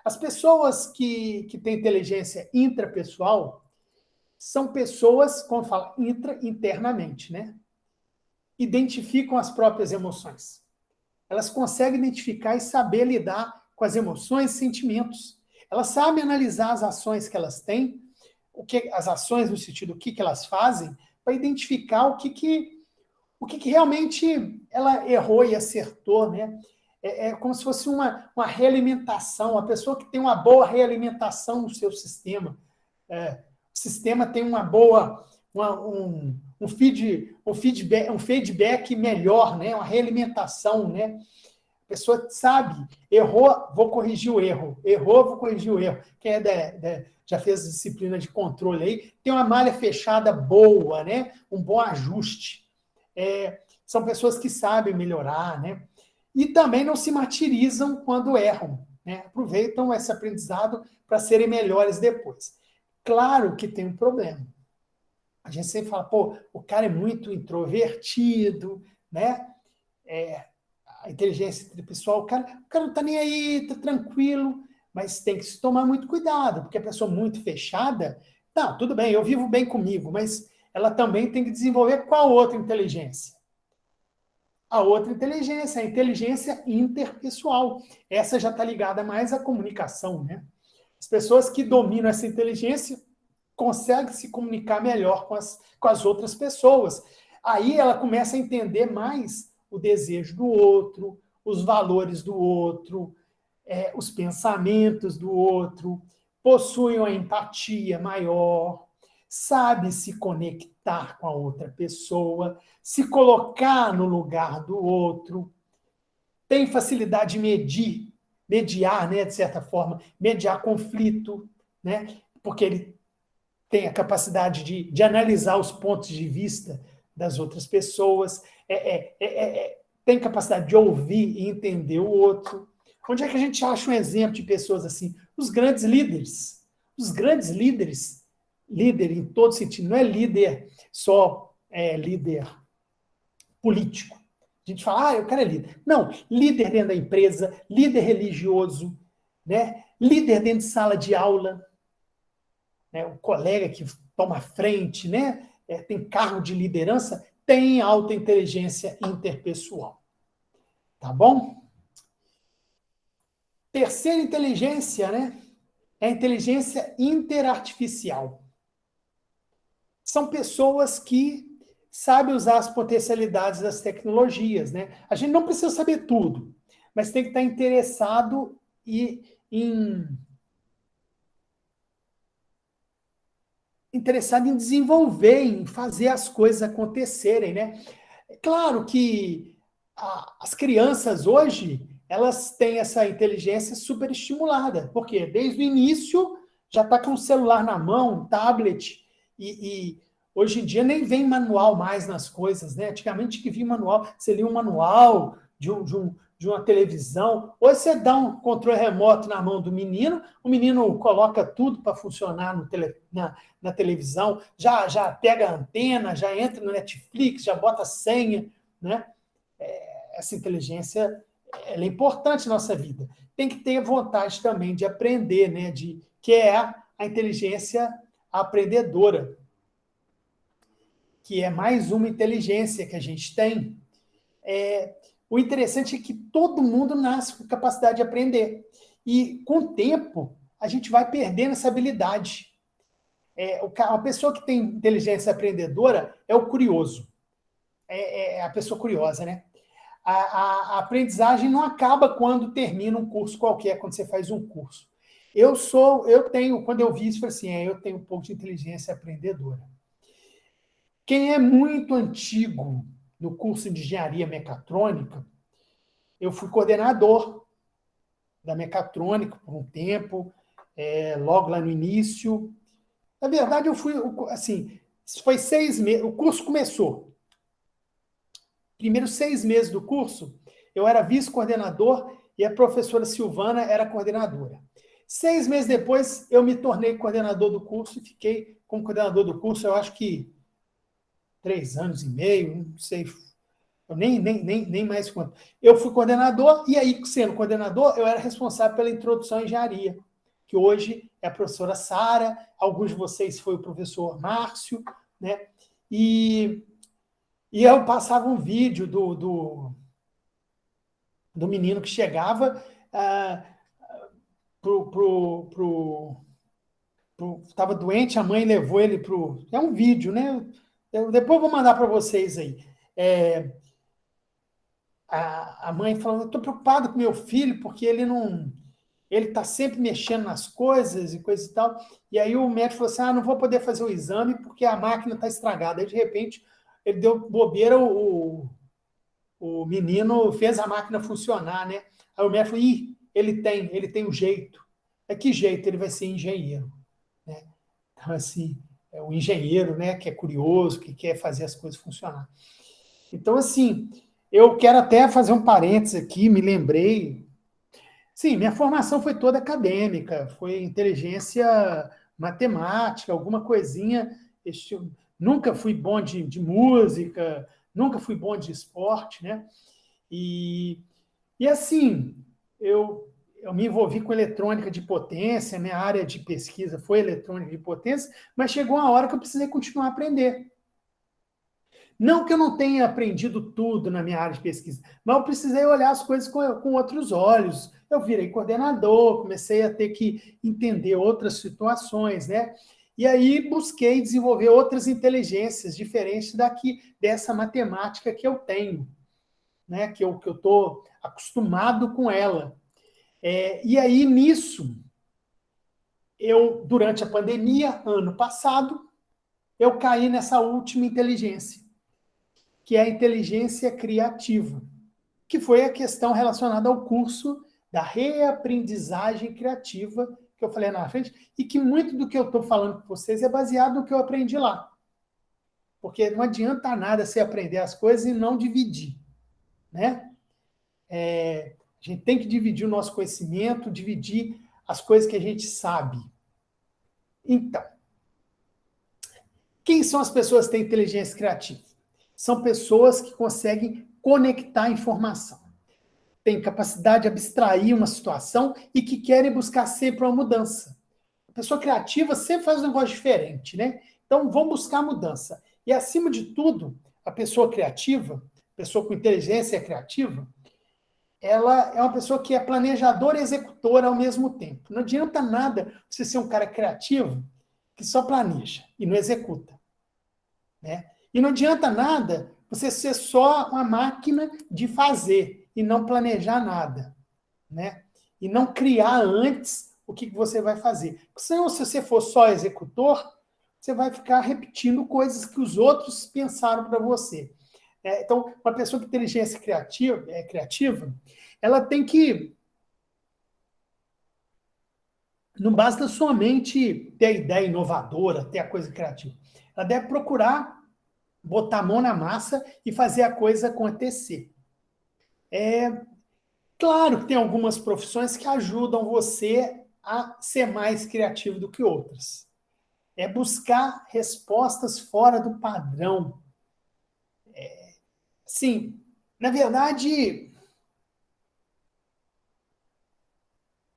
As pessoas que têm inteligência intrapessoal são pessoas, como fala, internamente, né? Identificam as próprias emoções. Elas conseguem identificar e saber lidar com as emoções e sentimentos. Elas sabem analisar as ações que elas têm, as ações no sentido do que elas fazem, para identificar o que realmente ela errou e acertou, né? É como se fosse uma realimentação, uma pessoa que tem uma boa realimentação no seu sistema. O sistema tem uma boa, um feedback melhor, né? Uma realimentação, né? A pessoa sabe, errou, vou corrigir o erro. Errou, vou corrigir o erro. Quem já fez disciplina de controle aí, tem uma malha fechada boa, né? Um bom ajuste. São pessoas que sabem melhorar, né? E também não se martirizam quando erram, né? Aproveitam esse aprendizado para serem melhores depois. Claro que tem um problema. A gente sempre fala, pô, o cara é muito introvertido, né? A inteligência pessoal, o cara não está nem aí, está tranquilo, mas tem que se tomar muito cuidado, porque a pessoa muito fechada, não, tudo bem, eu vivo bem comigo, mas ela também tem que desenvolver qual outra inteligência? A outra inteligência, a inteligência interpessoal. Essa já está ligada mais à comunicação, né? As pessoas que dominam essa inteligência conseguem se comunicar melhor com as outras pessoas. Aí ela começa a entender mais o desejo do outro, os valores do outro, os pensamentos do outro, possui uma empatia maior, sabe se conectar com a outra pessoa, se colocar no lugar do outro, tem facilidade de mediar, né, de certa forma, mediar conflito, né, porque ele tem a capacidade de analisar os pontos de vista das outras pessoas, tem capacidade de ouvir e entender o outro. Onde é que a gente acha um exemplo de pessoas assim? Os grandes líderes. Os grandes líderes, líder em todo sentido, não é líder só líder político. A gente fala, o cara é líder. Não, líder dentro da empresa, líder religioso, né? Líder dentro de sala de aula, né? O colega que toma frente, né? Tem cargo de liderança, tem alta inteligência interpessoal. Tá bom? Terceira inteligência, né? É a inteligência interartificial. São pessoas que sabem usar as potencialidades das tecnologias, né? A gente não precisa saber tudo, mas tem que estar interessado interessado em desenvolver, em fazer as coisas acontecerem, né? É claro que as crianças hoje, elas têm essa inteligência super estimulada, porque desde o início já está com o celular na mão, tablet, e hoje em dia nem vem manual mais nas coisas, né? Antigamente que vinha manual, você lia um manual de uma televisão. Hoje você dá um controle remoto na mão do menino, o menino coloca tudo para funcionar na televisão, já pega a antena, já entra no Netflix, já bota a senha, né? Essa inteligência ela é importante na nossa vida. Tem que ter vontade também de aprender, né? Que é a inteligência aprendedora, que é mais uma inteligência que a gente tem. O interessante é que todo mundo nasce com capacidade de aprender. E, com o tempo, a gente vai perdendo essa habilidade. A pessoa que tem inteligência aprendedora é o curioso. É a pessoa curiosa, né? A aprendizagem não acaba quando termina um curso qualquer, quando você faz um curso. Quando eu vi isso, eu falei assim, eu tenho um pouco de inteligência aprendedora. Quem é muito antigo no curso de engenharia mecatrônica, eu fui coordenador da mecatrônica por um tempo, logo lá no início. Na verdade, eu fui, assim, foi 6 meses, o curso começou. Primeiros 6 meses do curso, eu era vice-coordenador e a professora Silvana era coordenadora. 6 meses depois, eu me tornei coordenador do curso e fiquei como coordenador do curso, eu acho que 3 anos e meio, não sei, eu nem mais quanto. Eu fui coordenador, e aí, sendo coordenador, eu era responsável pela introdução à engenharia, que hoje é a professora Sara, alguns de vocês foi o professor Márcio, né? E eu passava um vídeo do menino que chegava estava doente, a mãe levou ele pro. É um vídeo, né? Depois eu vou mandar para vocês aí. A mãe falou: eu estou preocupado com meu filho, porque ele não. Ele está sempre mexendo nas coisas e coisa e tal. E aí o médico falou assim: não vou poder fazer o exame porque a máquina está estragada. Aí, de repente, ele deu bobeira, o menino fez a máquina funcionar, né? Aí o médico falou: ele tem um jeito. Que jeito? Ele vai ser engenheiro, né? Então, assim, é o engenheiro, né, que é curioso, que quer fazer as coisas funcionar. Então, assim, eu quero até fazer um parênteses aqui, me lembrei. Sim, minha formação foi toda acadêmica, foi inteligência matemática, alguma coisinha. Nunca fui bom de música, nunca fui bom de esporte, né? E assim, eu me envolvi com eletrônica de potência, minha área de pesquisa foi eletrônica de potência, mas chegou uma hora que eu precisei continuar a aprender. Não que eu não tenha aprendido tudo na minha área de pesquisa, mas eu precisei olhar as coisas com outros olhos. Eu virei coordenador, comecei a ter que entender outras situações, né? E aí busquei desenvolver outras inteligências diferentes dessa matemática que eu tenho, né? Que eu estou acostumado com ela. E aí, nisso, durante a pandemia, ano passado, eu caí nessa última inteligência, que é a inteligência criativa, que foi a questão relacionada ao curso da reaprendizagem criativa, que eu falei na frente, e que muito do que eu estou falando com vocês é baseado no que eu aprendi lá. Porque não adianta nada você aprender as coisas e não dividir, né? A gente tem que dividir o nosso conhecimento, dividir as coisas que a gente sabe. Então, quem são as pessoas que têm inteligência criativa? São pessoas que conseguem conectar informação, têm capacidade de abstrair uma situação e que querem buscar sempre uma mudança. A pessoa criativa sempre faz um negócio diferente, né? Então, vamos buscar mudança. E, acima de tudo, a pessoa criativa, pessoa com inteligência criativa, ela é uma pessoa que é planejadora e executora ao mesmo tempo. Não adianta nada você ser um cara criativo que só planeja e não executa, né? E não adianta nada você ser só uma máquina de fazer e não planejar nada, né? E não criar antes o que você vai fazer. Porque senão, se você for só executor, você vai ficar repetindo coisas que os outros pensaram para você. Então, uma pessoa com inteligência criativa, ela tem que. Não basta somente ter a ideia inovadora, ter a coisa criativa. Ela deve procurar botar a mão na massa e fazer a coisa acontecer. Claro que tem algumas profissões que ajudam você a ser mais criativo do que outras. É buscar respostas fora do padrão. Sim, na verdade,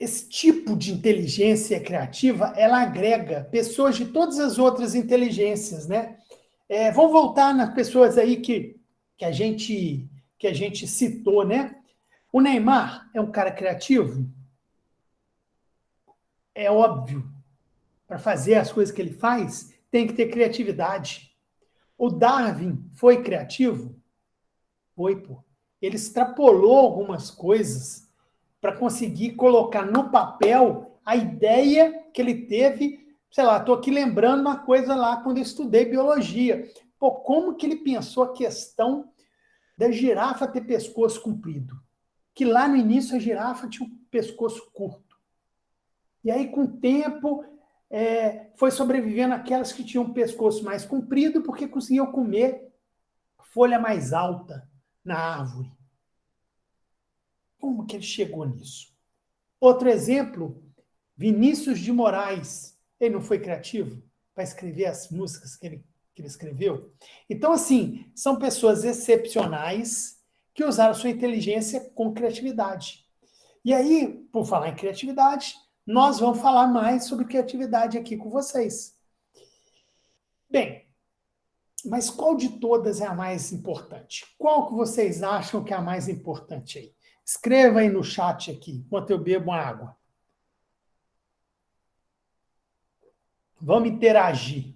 esse tipo de inteligência criativa, ela agrega pessoas de todas as outras inteligências, né? Vamos voltar nas pessoas aí que, a gente, que a gente citou, né? O Neymar é um cara criativo? É óbvio. Para fazer as coisas que ele faz, tem que ter criatividade. O Darwin foi criativo? Foi, pô. Ele extrapolou algumas coisas para conseguir colocar no papel a ideia que ele teve. Sei lá, estou aqui lembrando uma coisa lá quando eu estudei biologia. Pô, como que ele pensou a questão da girafa ter pescoço comprido? Que lá no início a girafa tinha um pescoço curto. E aí, com o tempo, foi sobrevivendo aquelas que tinham um pescoço mais comprido porque conseguiam comer folha mais alta na árvore. Como que ele chegou nisso? Outro exemplo, Vinícius de Moraes. Ele não foi criativo para escrever as músicas que ele escreveu? Então, assim, são pessoas excepcionais que usaram sua inteligência com criatividade. E aí, por falar em criatividade, nós vamos falar mais sobre criatividade aqui com vocês. Bem, mas qual de todas é a mais importante? Qual que vocês acham que é a mais importante aí? Escreva aí no chat aqui, enquanto eu bebo água. Vamos interagir.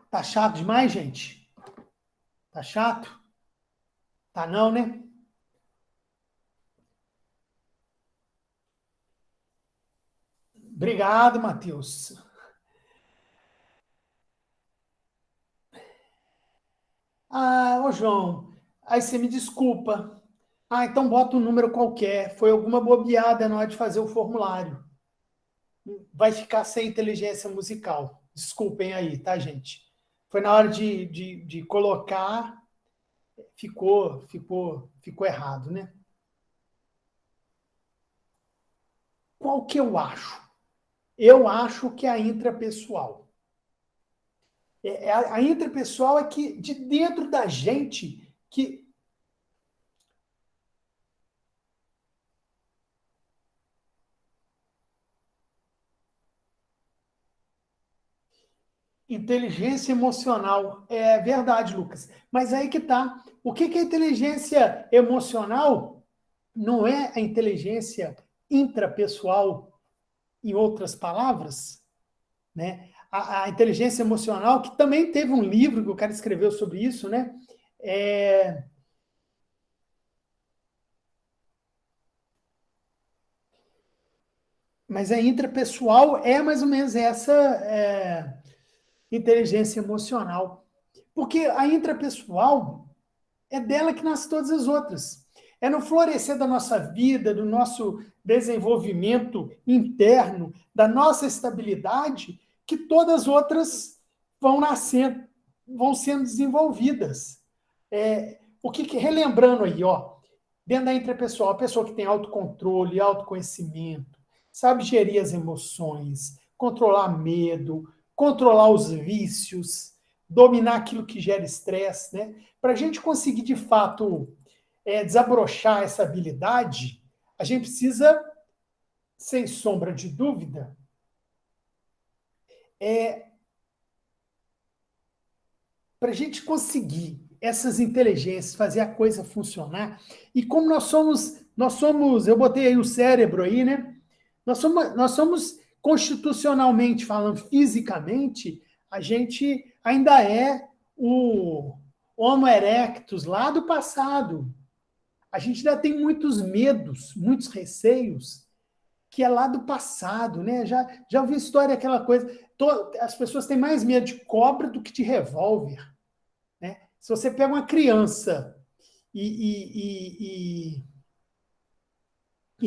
Tá chato demais, gente? Tá chato? Tá não, né? Obrigado, Matheus. Ah, ô João, aí você me desculpa. Ah, então bota um número qualquer. Foi alguma bobeada na hora de fazer o formulário. Vai ficar sem inteligência musical. Desculpem aí, tá, gente? Foi na hora de colocar, ficou errado, né? Qual que eu acho? Eu acho que é a intrapessoal. A intrapessoal é que de dentro da gente que inteligência emocional. É verdade, Lucas. Mas aí que tá. O que é inteligência emocional? Não é a inteligência intrapessoal, em outras palavras, né? A inteligência emocional, que também teve um livro que o cara escreveu sobre isso, né? É, mas a intrapessoal é mais ou menos essa inteligência emocional. Porque a intrapessoal é dela que nasce todas as outras. É no florescer da nossa vida, do nosso desenvolvimento interno, da nossa estabilidade, que todas as outras vão nascendo, vão sendo desenvolvidas. Relembrando aí, ó, dentro da intrapessoal, a pessoa que tem autocontrole, autoconhecimento, sabe gerir as emoções, controlar medo, controlar os vícios, dominar aquilo que gera estresse, né? Para a gente conseguir, de fato, desabrochar essa habilidade, a gente precisa, sem sombra de dúvida, para a gente conseguir essas inteligências, fazer a coisa funcionar, e como nós somos, eu botei aí o cérebro aí, né? Nós somos constitucionalmente falando, fisicamente, a gente ainda é o Homo erectus lá do passado. A gente ainda tem muitos medos, muitos receios, que é lá do passado, né? Já ouvi história, aquela coisa. As pessoas têm mais medo de cobra do que de revólver, né? Se você pega uma criança e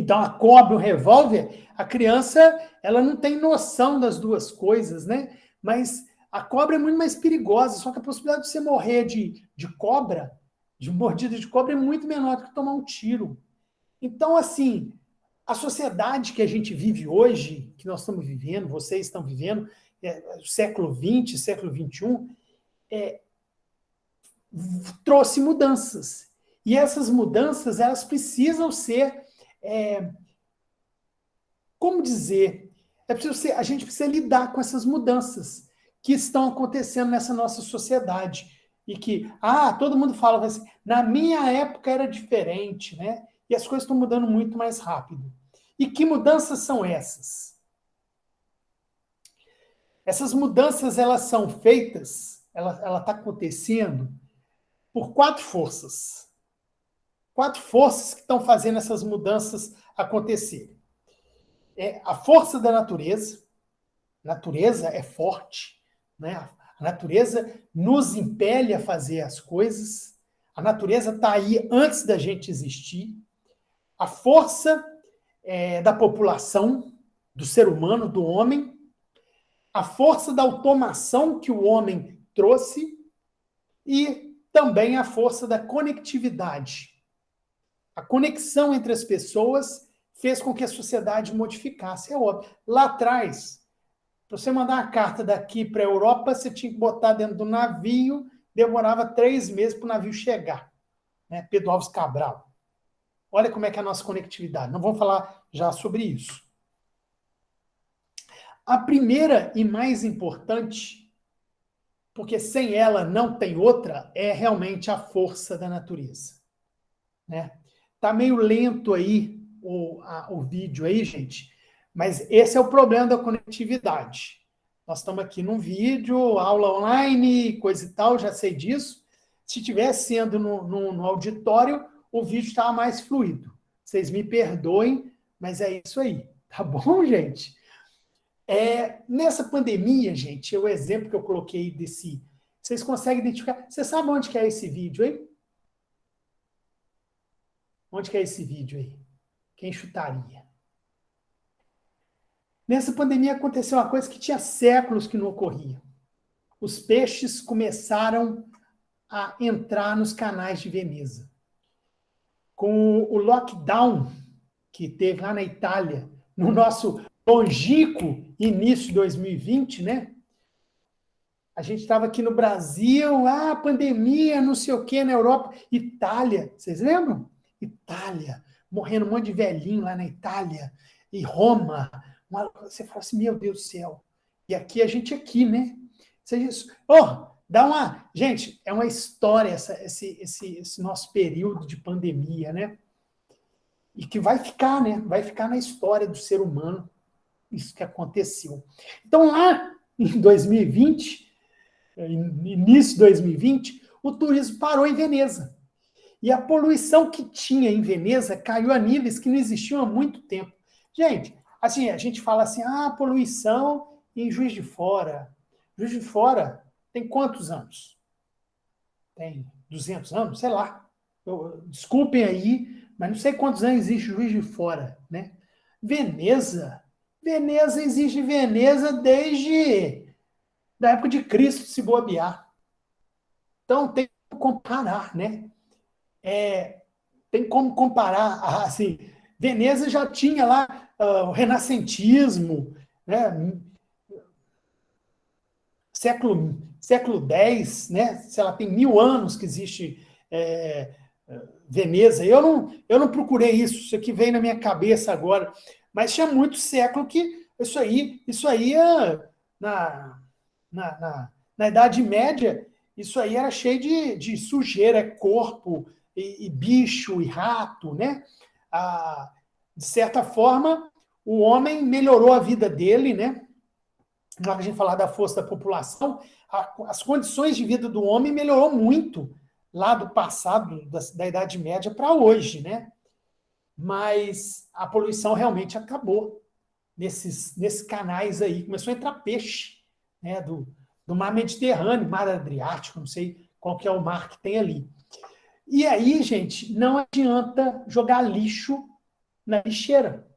dá uma cobra, um revólver, a criança ela não tem noção das duas coisas, né? Mas a cobra é muito mais perigosa, só que a possibilidade de você morrer de cobra de mordida de cobra é muito menor do que tomar um tiro. Então, assim, a sociedade que a gente vive hoje, que nós estamos vivendo, vocês estão vivendo, século XX, século XXI, trouxe mudanças. E essas mudanças, elas precisam ser, como dizer, a gente precisa lidar com essas mudanças que estão acontecendo nessa nossa sociedade. E que, todo mundo fala assim, na minha época era diferente, né? E as coisas estão mudando muito mais rápido. E que mudanças são essas? Essas mudanças, elas são feitas, ela está acontecendo por quatro forças. Quatro forças que estão fazendo essas mudanças acontecerem. A força da natureza. A natureza é forte, né? A natureza nos impele a fazer as coisas. A natureza está aí antes da gente existir. A força da população, do ser humano, do homem. A força da automação que o homem trouxe. E também a força da conectividade. A conexão entre as pessoas fez com que a sociedade modificasse. É óbvio. Lá atrás, para você mandar uma carta daqui para a Europa, você tinha que botar dentro do navio, demorava 3 meses para o navio chegar. Né? Pedro Alves Cabral. Olha como é que é a nossa conectividade. Não vamos falar já sobre isso. A primeira e mais importante, porque sem ela não tem outra, é realmente a força da natureza. Né? Tá meio lento aí o vídeo aí, gente, mas esse é o problema da conectividade. Nós estamos aqui num vídeo, aula online, coisa e tal, já sei disso. Se estivesse sendo no auditório, o vídeo estava mais fluido. Vocês me perdoem, mas é isso aí. Tá bom, gente? Nessa pandemia, gente, o exemplo que eu coloquei desse... Vocês conseguem identificar? Você sabe onde que é esse vídeo aí? Onde que é esse vídeo aí? Quem chutaria? Nessa pandemia aconteceu uma coisa que tinha séculos que não ocorria. Os peixes começaram a entrar nos canais de Veneza. Com o lockdown que teve lá na Itália, no nosso longínquo início de 2020, né? A gente estava aqui no Brasil, pandemia, não sei o quê, na Europa. Itália, vocês lembram? Itália, morrendo um monte de velhinho lá na Itália. E Roma. Você fala assim, meu Deus do céu. E aqui, a gente aqui, né? Gente, é uma história esse nosso período de pandemia, né? E que vai ficar, né? Vai ficar na história do ser humano isso que aconteceu. Então, lá em 2020, início de 2020, o turismo parou em Veneza. E a poluição que tinha em Veneza caiu a níveis que não existiam há muito tempo. Gente, assim, a gente fala assim, poluição em Juiz de Fora. Juiz de Fora tem quantos anos? Tem 200 anos? Sei lá. Desculpem aí, mas não sei quantos anos existe Juiz de Fora, né? Veneza existe Veneza desde da época de Cristo, se bobear. Então, tem como comparar, né? Tem como comparar, assim, Veneza já tinha lá o renascentismo, né? Século X, né? Sei lá, tem 1000 anos que existe Veneza. Eu não procurei isso aqui veio na minha cabeça agora, mas tinha muito século que isso aí na Idade Média, isso aí era cheio de sujeira, corpo, e bicho, e rato, né? De certa forma, o homem melhorou a vida dele, né? Na hora que a gente falar da força da população, as condições de vida do homem melhorou muito lá do passado, da Idade Média para hoje, né? Mas a poluição realmente acabou nesses canais aí. Começou a entrar peixe, né? Do mar Mediterrâneo, mar Adriático, não sei qual que é o mar que tem ali. E aí, gente, não adianta jogar lixo na lixeira.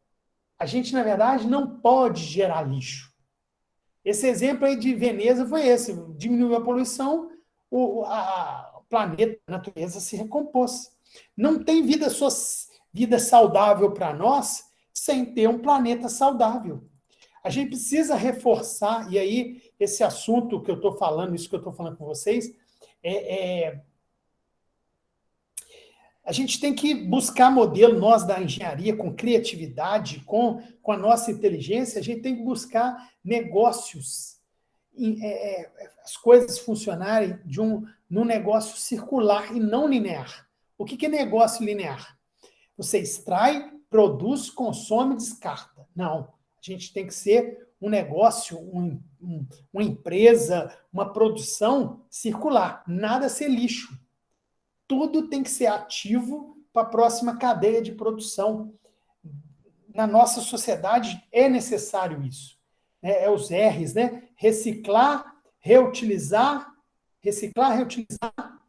A gente, na verdade, não pode gerar lixo. Esse exemplo aí de Veneza foi esse. Diminuiu a poluição, planeta, a natureza se recompôs. Não tem vida saudável para nós sem ter um planeta saudável. A gente precisa reforçar, e aí esse assunto que eu estou falando, isso que eu estou falando com vocês, a gente tem que buscar modelo, nós da engenharia, com criatividade, com a nossa inteligência, a gente tem que buscar negócios, as coisas funcionarem num negócio circular e não linear. O que é negócio linear? Você extrai, produz, consome, descarta. Não. A gente tem que ser um negócio, uma empresa, uma produção circular. Nada ser lixo. Tudo tem que ser ativo para a próxima cadeia de produção. Na nossa sociedade é necessário isso. É os R's, né? Reciclar, reutilizar, reciclar, reutilizar,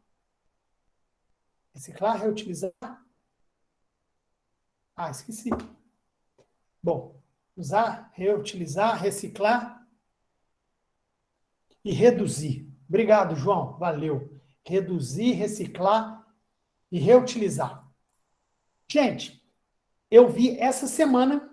reciclar, reutilizar. Ah, esqueci. Bom, usar, reutilizar, reciclar e reduzir. Obrigado, João. Valeu. Reduzir, reciclar e reutilizar. Gente, eu vi essa semana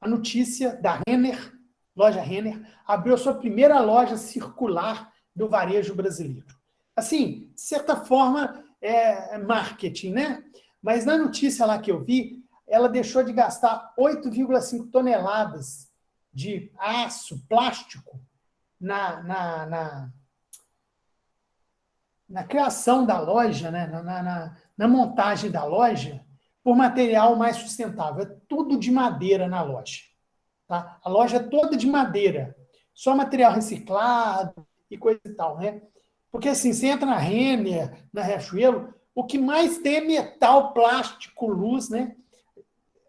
a notícia da Renner, loja Renner, abriu a sua primeira loja circular do varejo brasileiro. Assim, de certa forma, é marketing, né? Mas na notícia lá que eu vi, ela deixou de gastar 8,5 toneladas de aço, plástico, na criação da loja, né? na montagem da loja, por material mais sustentável. É tudo de madeira na loja. Tá? A loja é toda de madeira, só material reciclado e coisa e tal, né? Porque assim, você entra na Renner, na Riachuelo, o que mais tem é metal, plástico, luz, né?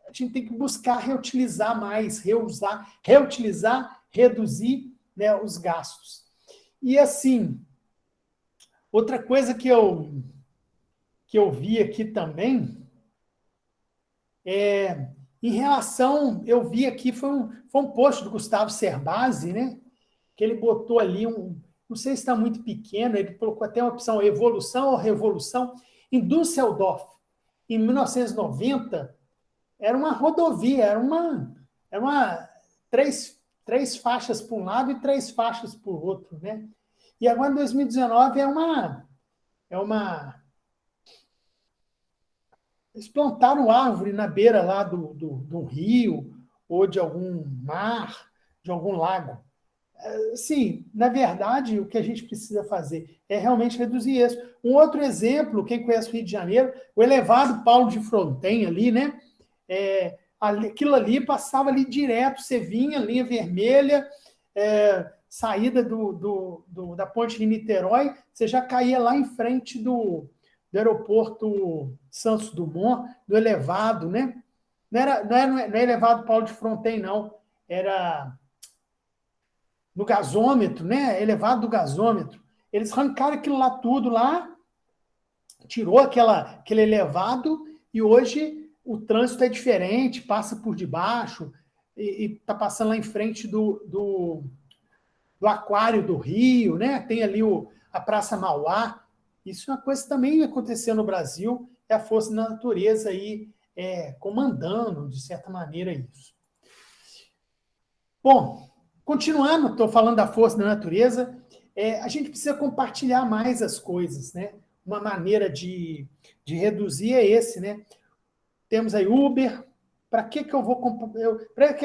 A gente tem que buscar reutilizar mais, reusar, reutilizar, reduzir, né, os gastos. E assim, outra coisa que eu vi aqui também em relação, eu vi aqui, foi um post do Gustavo Cerbasi, né? Que ele botou ali não sei se está muito pequeno, ele colocou até uma opção evolução ou revolução, em Düsseldorf, em 1990, era uma rodovia, era três faixas para um lado e 3 faixas para o outro, né? E agora, em 2019, é uma eles plantaram árvore na beira lá do rio, ou de algum mar, de algum lago. Sim, na verdade, o que a gente precisa fazer é realmente reduzir isso. Um outro exemplo, quem conhece o Rio de Janeiro, o elevado Paulo de Fronten ali, né? Aquilo ali passava ali direto, você vinha, linha vermelha, saída da ponte de Niterói, você já caía lá em frente do aeroporto Santos Dumont, do elevado, né? Não é elevado Paulo de Fronten, não. Era no gasômetro, né? Elevado do gasômetro. Eles arrancaram aquilo lá tudo lá, tirou aquele elevado e hoje o trânsito é diferente, passa por debaixo e está passando lá em frente do aquário do Rio, né? Tem ali a Praça Mauá. Isso é uma coisa que também aconteceu no Brasil, é a força da natureza aí comandando, de certa maneira, isso. Bom, continuando, estou falando da força da natureza, a gente precisa compartilhar mais as coisas, né? Uma maneira de reduzir é esse, né? Temos aí Uber. Para que eu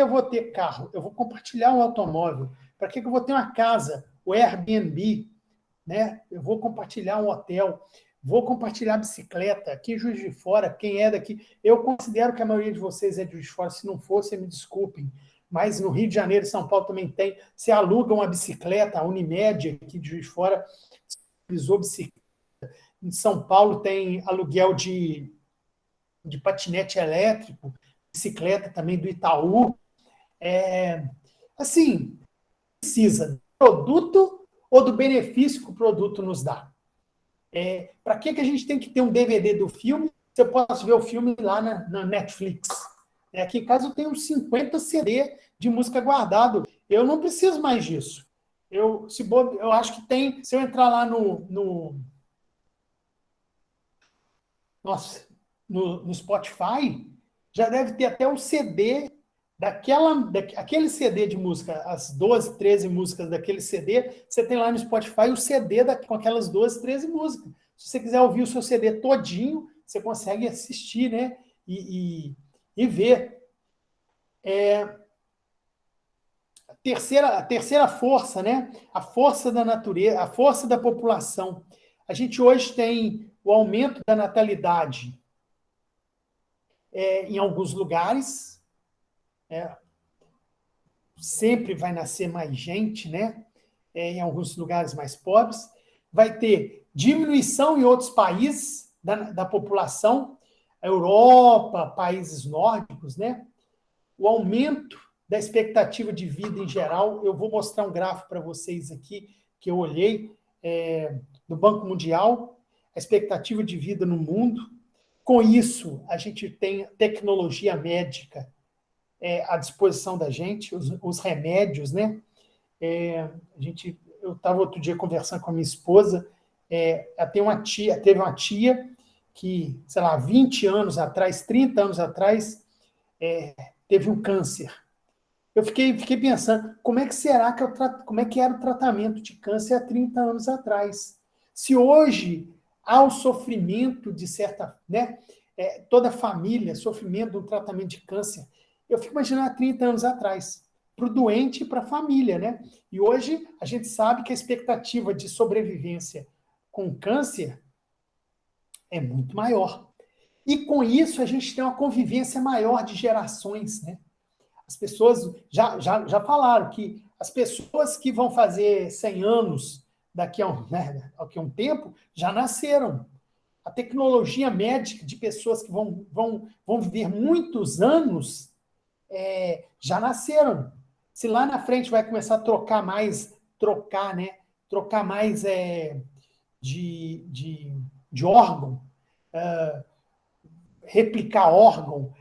vou ter carro? Eu vou compartilhar um automóvel. Para que eu vou ter uma casa? O Airbnb, né? Eu vou compartilhar um hotel. Vou compartilhar bicicleta. Aqui em Juiz de Fora, quem é daqui? Eu considero que a maioria de vocês é de Juiz de Fora. Se não for, vocês me desculpem. Mas no Rio de Janeiro e São Paulo também tem. Você aluga uma bicicleta, a Unimed aqui de Juiz de Fora, utilizou bicicleta. Em São Paulo tem aluguel de patinete elétrico, bicicleta também do Itaú. Assim, precisa do produto ou do benefício que o produto nos dá? Para que a gente tem que ter um DVD do filme se eu posso ver o filme lá na Netflix? Aqui em casa eu tenho uns 50 CD de música guardado. Eu não preciso mais disso. Eu acho que tem. Se eu entrar lá no Nossa, no Spotify já deve ter até o CD aquele CD de música, as 12, 13 músicas daquele CD, você tem lá no Spotify o CD com aquelas 12, 13 músicas. Se você quiser ouvir o seu CD todinho, você consegue assistir, né? E ver. A terceira força, né? A força da natureza, a força da população. A gente hoje tem o aumento da natalidade em alguns lugares, sempre vai nascer mais gente, né? Em alguns lugares mais pobres. Vai ter diminuição em outros países da população, Europa, países nórdicos, né? O aumento da expectativa de vida em geral. Eu vou mostrar um gráfico para vocês aqui, que eu olhei, do Banco Mundial, a expectativa de vida no mundo. Com isso, a gente tem tecnologia médica à disposição da gente, os remédios, né? Eu estava outro dia conversando com a minha esposa, ela teve uma tia que, sei lá, 20 anos atrás, 30 anos atrás, teve um câncer. Eu fiquei pensando, como é que será que como é que era o tratamento de câncer há 30 anos atrás? Se hoje há o sofrimento de certa, né? Toda a família, sofrimento do tratamento de câncer. Eu fico imaginando há 30 anos atrás, para o doente e para a família, né? E hoje a gente sabe que a expectativa de sobrevivência com câncer é muito maior. E com isso a gente tem uma convivência maior de gerações, né? As pessoas já falaram que as pessoas que vão fazer 100 anos daqui daqui a um tempo já nasceram. A tecnologia médica de pessoas que vão viver muitos anos já nasceram. Se lá na frente vai começar a trocar mais de órgão, replicar órgão.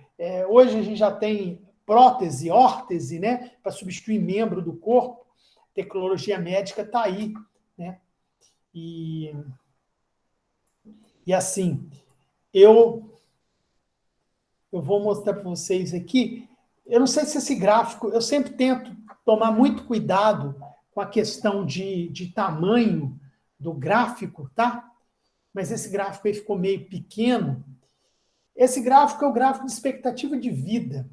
Hoje a gente já tem prótese, órtese, né, para substituir membro do corpo. A tecnologia médica está aí, né? E assim, eu vou mostrar para vocês aqui. Eu não sei se esse gráfico, eu sempre tento tomar muito cuidado com a questão de tamanho do gráfico, tá? Mas esse gráfico aí ficou meio pequeno. Esse gráfico é o gráfico de expectativa de vida.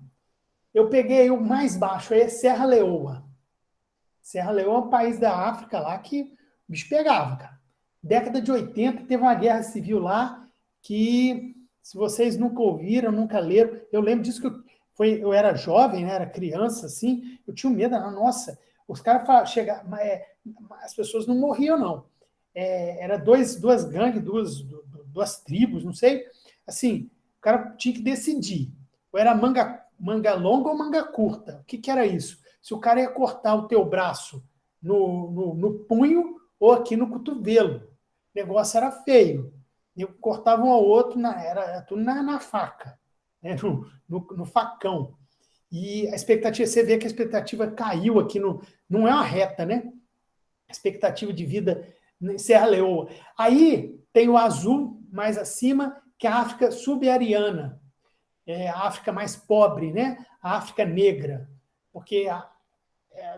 Eu peguei o mais baixo, aí é Serra Leoa. Serra Leoa é um país da África lá que o bicho pegava, cara. Década de 80, teve uma guerra civil lá que, se vocês nunca ouviram, nunca leram, eu lembro disso que eu era jovem, né, era criança, assim, eu tinha medo, nossa, os caras chegavam, as pessoas não morriam, não. Era duas gangues, duas tribos, não sei, assim, o cara tinha que decidir, ou era manga longa ou manga curta, o que era isso? Se o cara ia cortar o teu braço no punho ou aqui no cotovelo. O negócio era feio. Eu cortava um ao outro, era tudo na faca, né? no facão. E a expectativa, você vê que a expectativa caiu aqui, não é uma reta, né? A expectativa de vida em Serra Leoa. Aí tem o azul mais acima, que é a África subsaariana, a África mais pobre, né? A África negra, porque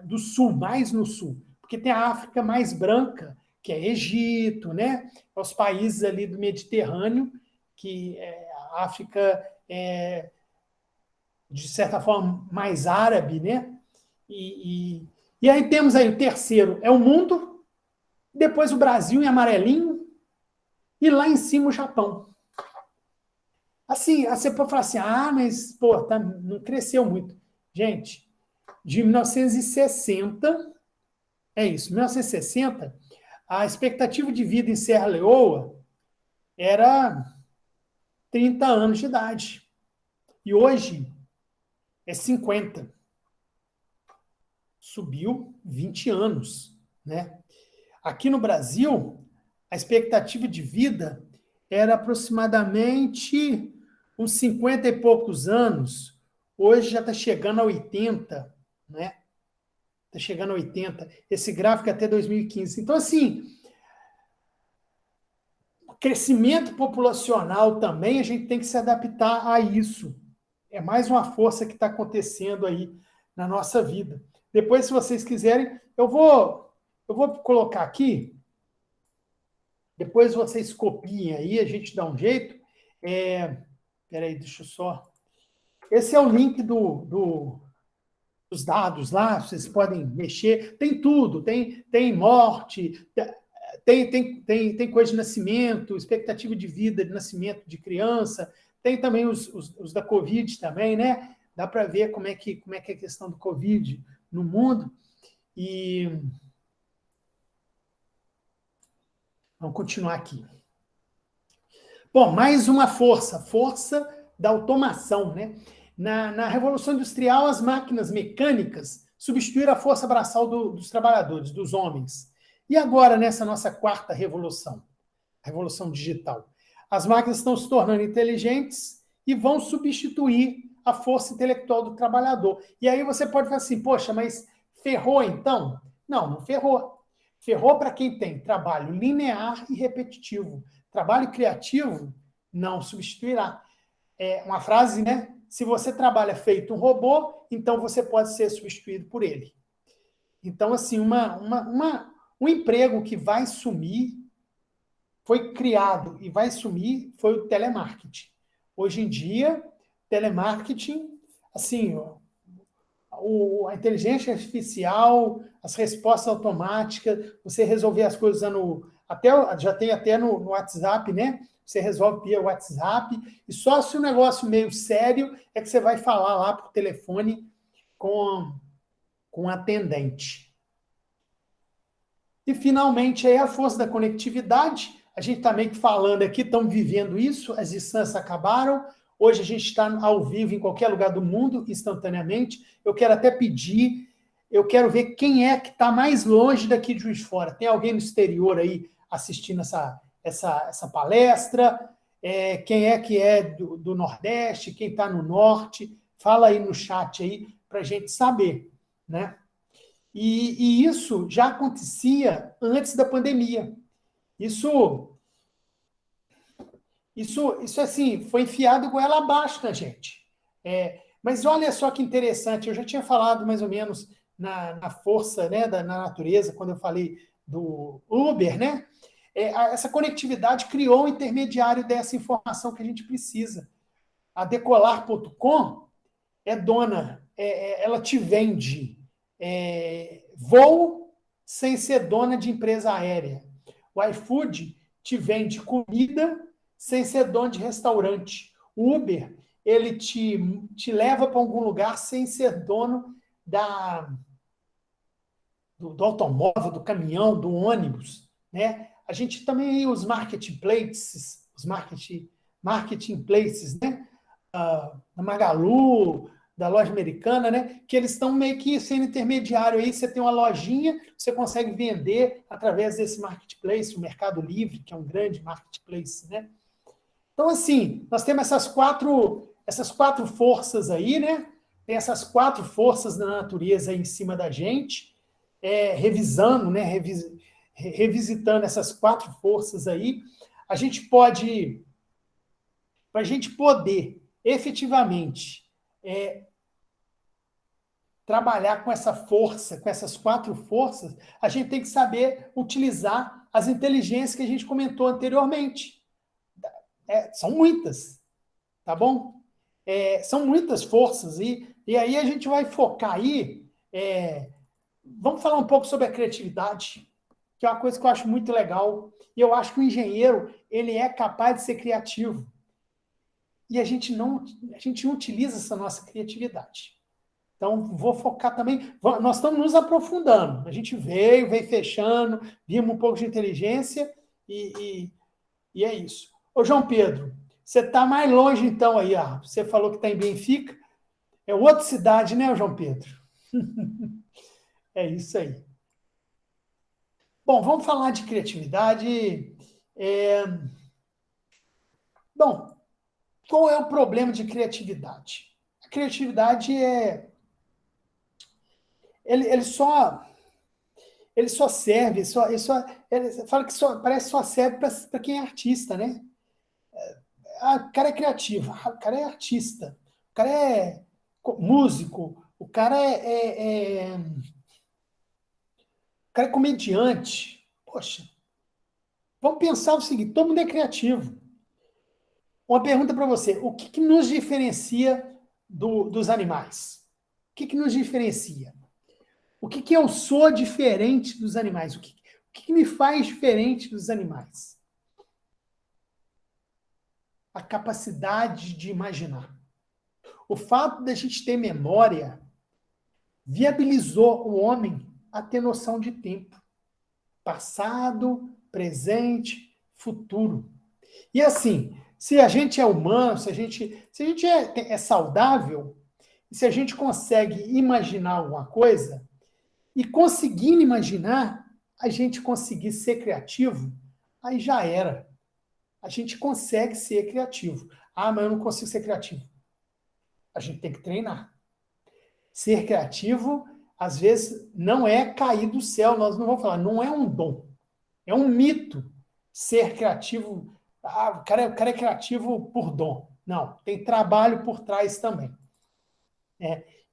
do sul, mais no sul. Porque tem a África mais branca, que é Egito, né? Os países ali do Mediterrâneo, que a África de certa forma, mais árabe, né? E aí temos aí o terceiro, é o mundo, depois o Brasil em amarelinho, e lá em cima o Japão. Assim, você pode falar assim, mas, pô, não cresceu muito. Gente, de 1960, é isso, 1960, a expectativa de vida em Serra Leoa era 30 anos de idade. E hoje é 50. Subiu 20 anos, né? Aqui no Brasil, a expectativa de vida era aproximadamente uns 50 e poucos anos. Hoje já está chegando a 80, né? Está chegando a 80. Esse gráfico é até 2015. Então, assim, crescimento populacional também, a gente tem que se adaptar a isso. É mais uma força que está acontecendo aí na nossa vida. Depois, se vocês quiserem, eu vou colocar aqui, depois vocês copiem aí, a gente dá um jeito. Peraí, deixa eu só. Esse é o link dos dados lá, vocês podem mexer. Tem tudo, tem morte, tem coisa de nascimento, expectativa de vida de nascimento de criança, tem também os da Covid também, né? Dá para ver como é que é a questão do Covid no mundo. E vamos continuar aqui. Bom, mais uma força da automação, né? Na Revolução Industrial, as máquinas mecânicas substituíram a força braçal dos trabalhadores, dos homens. E agora, nessa nossa quarta revolução, a revolução digital, as máquinas estão se tornando inteligentes e vão substituir a força intelectual do trabalhador. E aí você pode falar assim, poxa, mas ferrou então? Não, não ferrou. Ferrou para quem tem trabalho linear e repetitivo. Trabalho criativo não substituirá. É uma frase, né? Se você trabalha feito um robô, então você pode ser substituído por ele. Então, assim, um emprego que vai sumir, foi criado e vai sumir, foi o telemarketing. Hoje em dia, telemarketing, assim, a inteligência artificial, as respostas automáticas, você resolver as coisas usando, já tem até no WhatsApp, né? Você resolve via WhatsApp, e só se o negócio meio sério é que você vai falar lá por telefone com um atendente. E, finalmente, aí a força da conectividade. A gente está meio que falando aqui, estamos vivendo isso, as distâncias acabaram. Hoje a gente está ao vivo em qualquer lugar do mundo, instantaneamente. Eu quero até pedir, eu quero ver quem é que está mais longe daqui de Juiz de Fora. Tem alguém no exterior aí assistindo essa palestra? Quem é que é do Nordeste? Quem está no Norte? Fala aí no chat aí para a gente saber, né? E isso já acontecia antes da pandemia. Isso assim, foi enfiado goela abaixo na gente. Mas olha só que interessante, eu já tinha falado mais ou menos na força, né, na natureza, quando eu falei do Uber, né? Essa conectividade criou um intermediário dessa informação que a gente precisa. A Decolar.com ela te vende voo sem ser dona de empresa aérea. O iFood te vende comida sem ser dono de restaurante. O Uber, ele te leva para algum lugar sem ser dono do automóvel, do caminhão, do ônibus, né? A gente também os marketplaces, marketplaces, né? Da Magalu, da loja americana, né? Que eles estão meio que sendo intermediário aí. Você tem uma lojinha, você consegue vender através desse marketplace, o Mercado Livre, que é um grande marketplace, né? Então, assim, nós temos essas quatro forças aí, né? Tem essas quatro forças da natureza aí em cima da gente, revisando, né? Revisitando essas quatro forças aí. A gente pode, para a gente poder efetivamente trabalhar com essa força, com essas quatro forças, a gente tem que saber utilizar as inteligências que a gente comentou anteriormente. São muitas, tá bom? São muitas forças, e aí a gente vai focar aí. Vamos falar um pouco sobre a criatividade, que é uma coisa que eu acho muito legal, e eu acho que o engenheiro ele é capaz de ser criativo. E a gente não utiliza essa nossa criatividade. Então, vou focar também. Nós estamos nos aprofundando. A gente veio fechando, vimos um pouco de inteligência e é isso. Ô, João Pedro, você está mais longe então aí. Você falou que está em Benfica. É outra cidade, né, João Pedro? É isso aí. Bom, vamos falar de criatividade. Bom, qual é o problema de criatividade? A criatividade ele só serve, ele fala que parece que só serve para quem é artista, né? Ah, o cara é criativo, o cara é artista, o cara é músico, o cara é comediante. Poxa, vamos pensar o seguinte: todo mundo é criativo. Uma pergunta para você: o que nos diferencia dos animais? O que nos diferencia? O que eu sou diferente dos animais? O que me faz diferente dos animais? A capacidade de imaginar. O fato da gente ter memória viabilizou o homem a ter noção de tempo. Passado, presente, futuro. E assim, se a gente é humano, se a gente é saudável, se a gente consegue imaginar alguma coisa, e conseguindo imaginar, a gente conseguir ser criativo, aí já era. A gente consegue ser criativo. Ah, mas eu não consigo ser criativo. A gente tem que treinar. Ser criativo, às vezes, não é cair do céu. Nós não vamos falar, não é um dom. É um mito ser criativo. Ah, o cara é criativo por dom. Não, tem trabalho por trás também.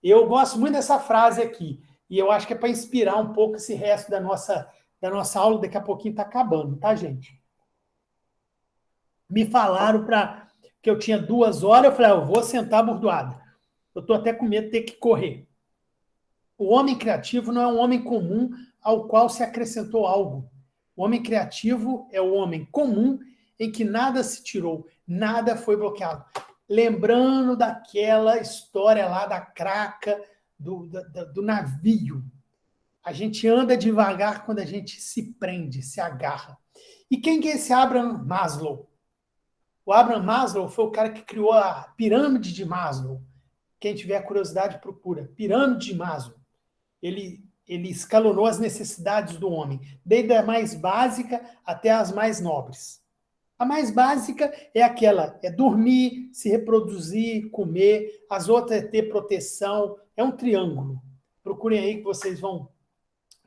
Eu gosto muito dessa frase aqui. E eu acho que é para inspirar um pouco esse resto da nossa aula. Daqui a pouquinho está acabando, tá, gente? Me falaram que eu tinha 2 horas. Eu falei, eu vou sentar bordoada. Eu estou até com medo de ter que correr. O homem criativo não é um homem comum ao qual se acrescentou algo. O homem criativo é o homem comum em que nada se tirou, nada foi bloqueado. Lembrando daquela história lá da craca do navio. A gente anda devagar quando a gente se prende, se agarra. E quem que é esse Abraham Maslow? O Abraham Maslow foi o cara que criou a pirâmide de Maslow. Quem tiver curiosidade, procura. Pirâmide de Maslow. Ele escalonou as necessidades do homem, desde a mais básica até as mais nobres. A mais básica é dormir, se reproduzir, comer. As outras é ter proteção. É um triângulo. Procurem aí que vocês vão.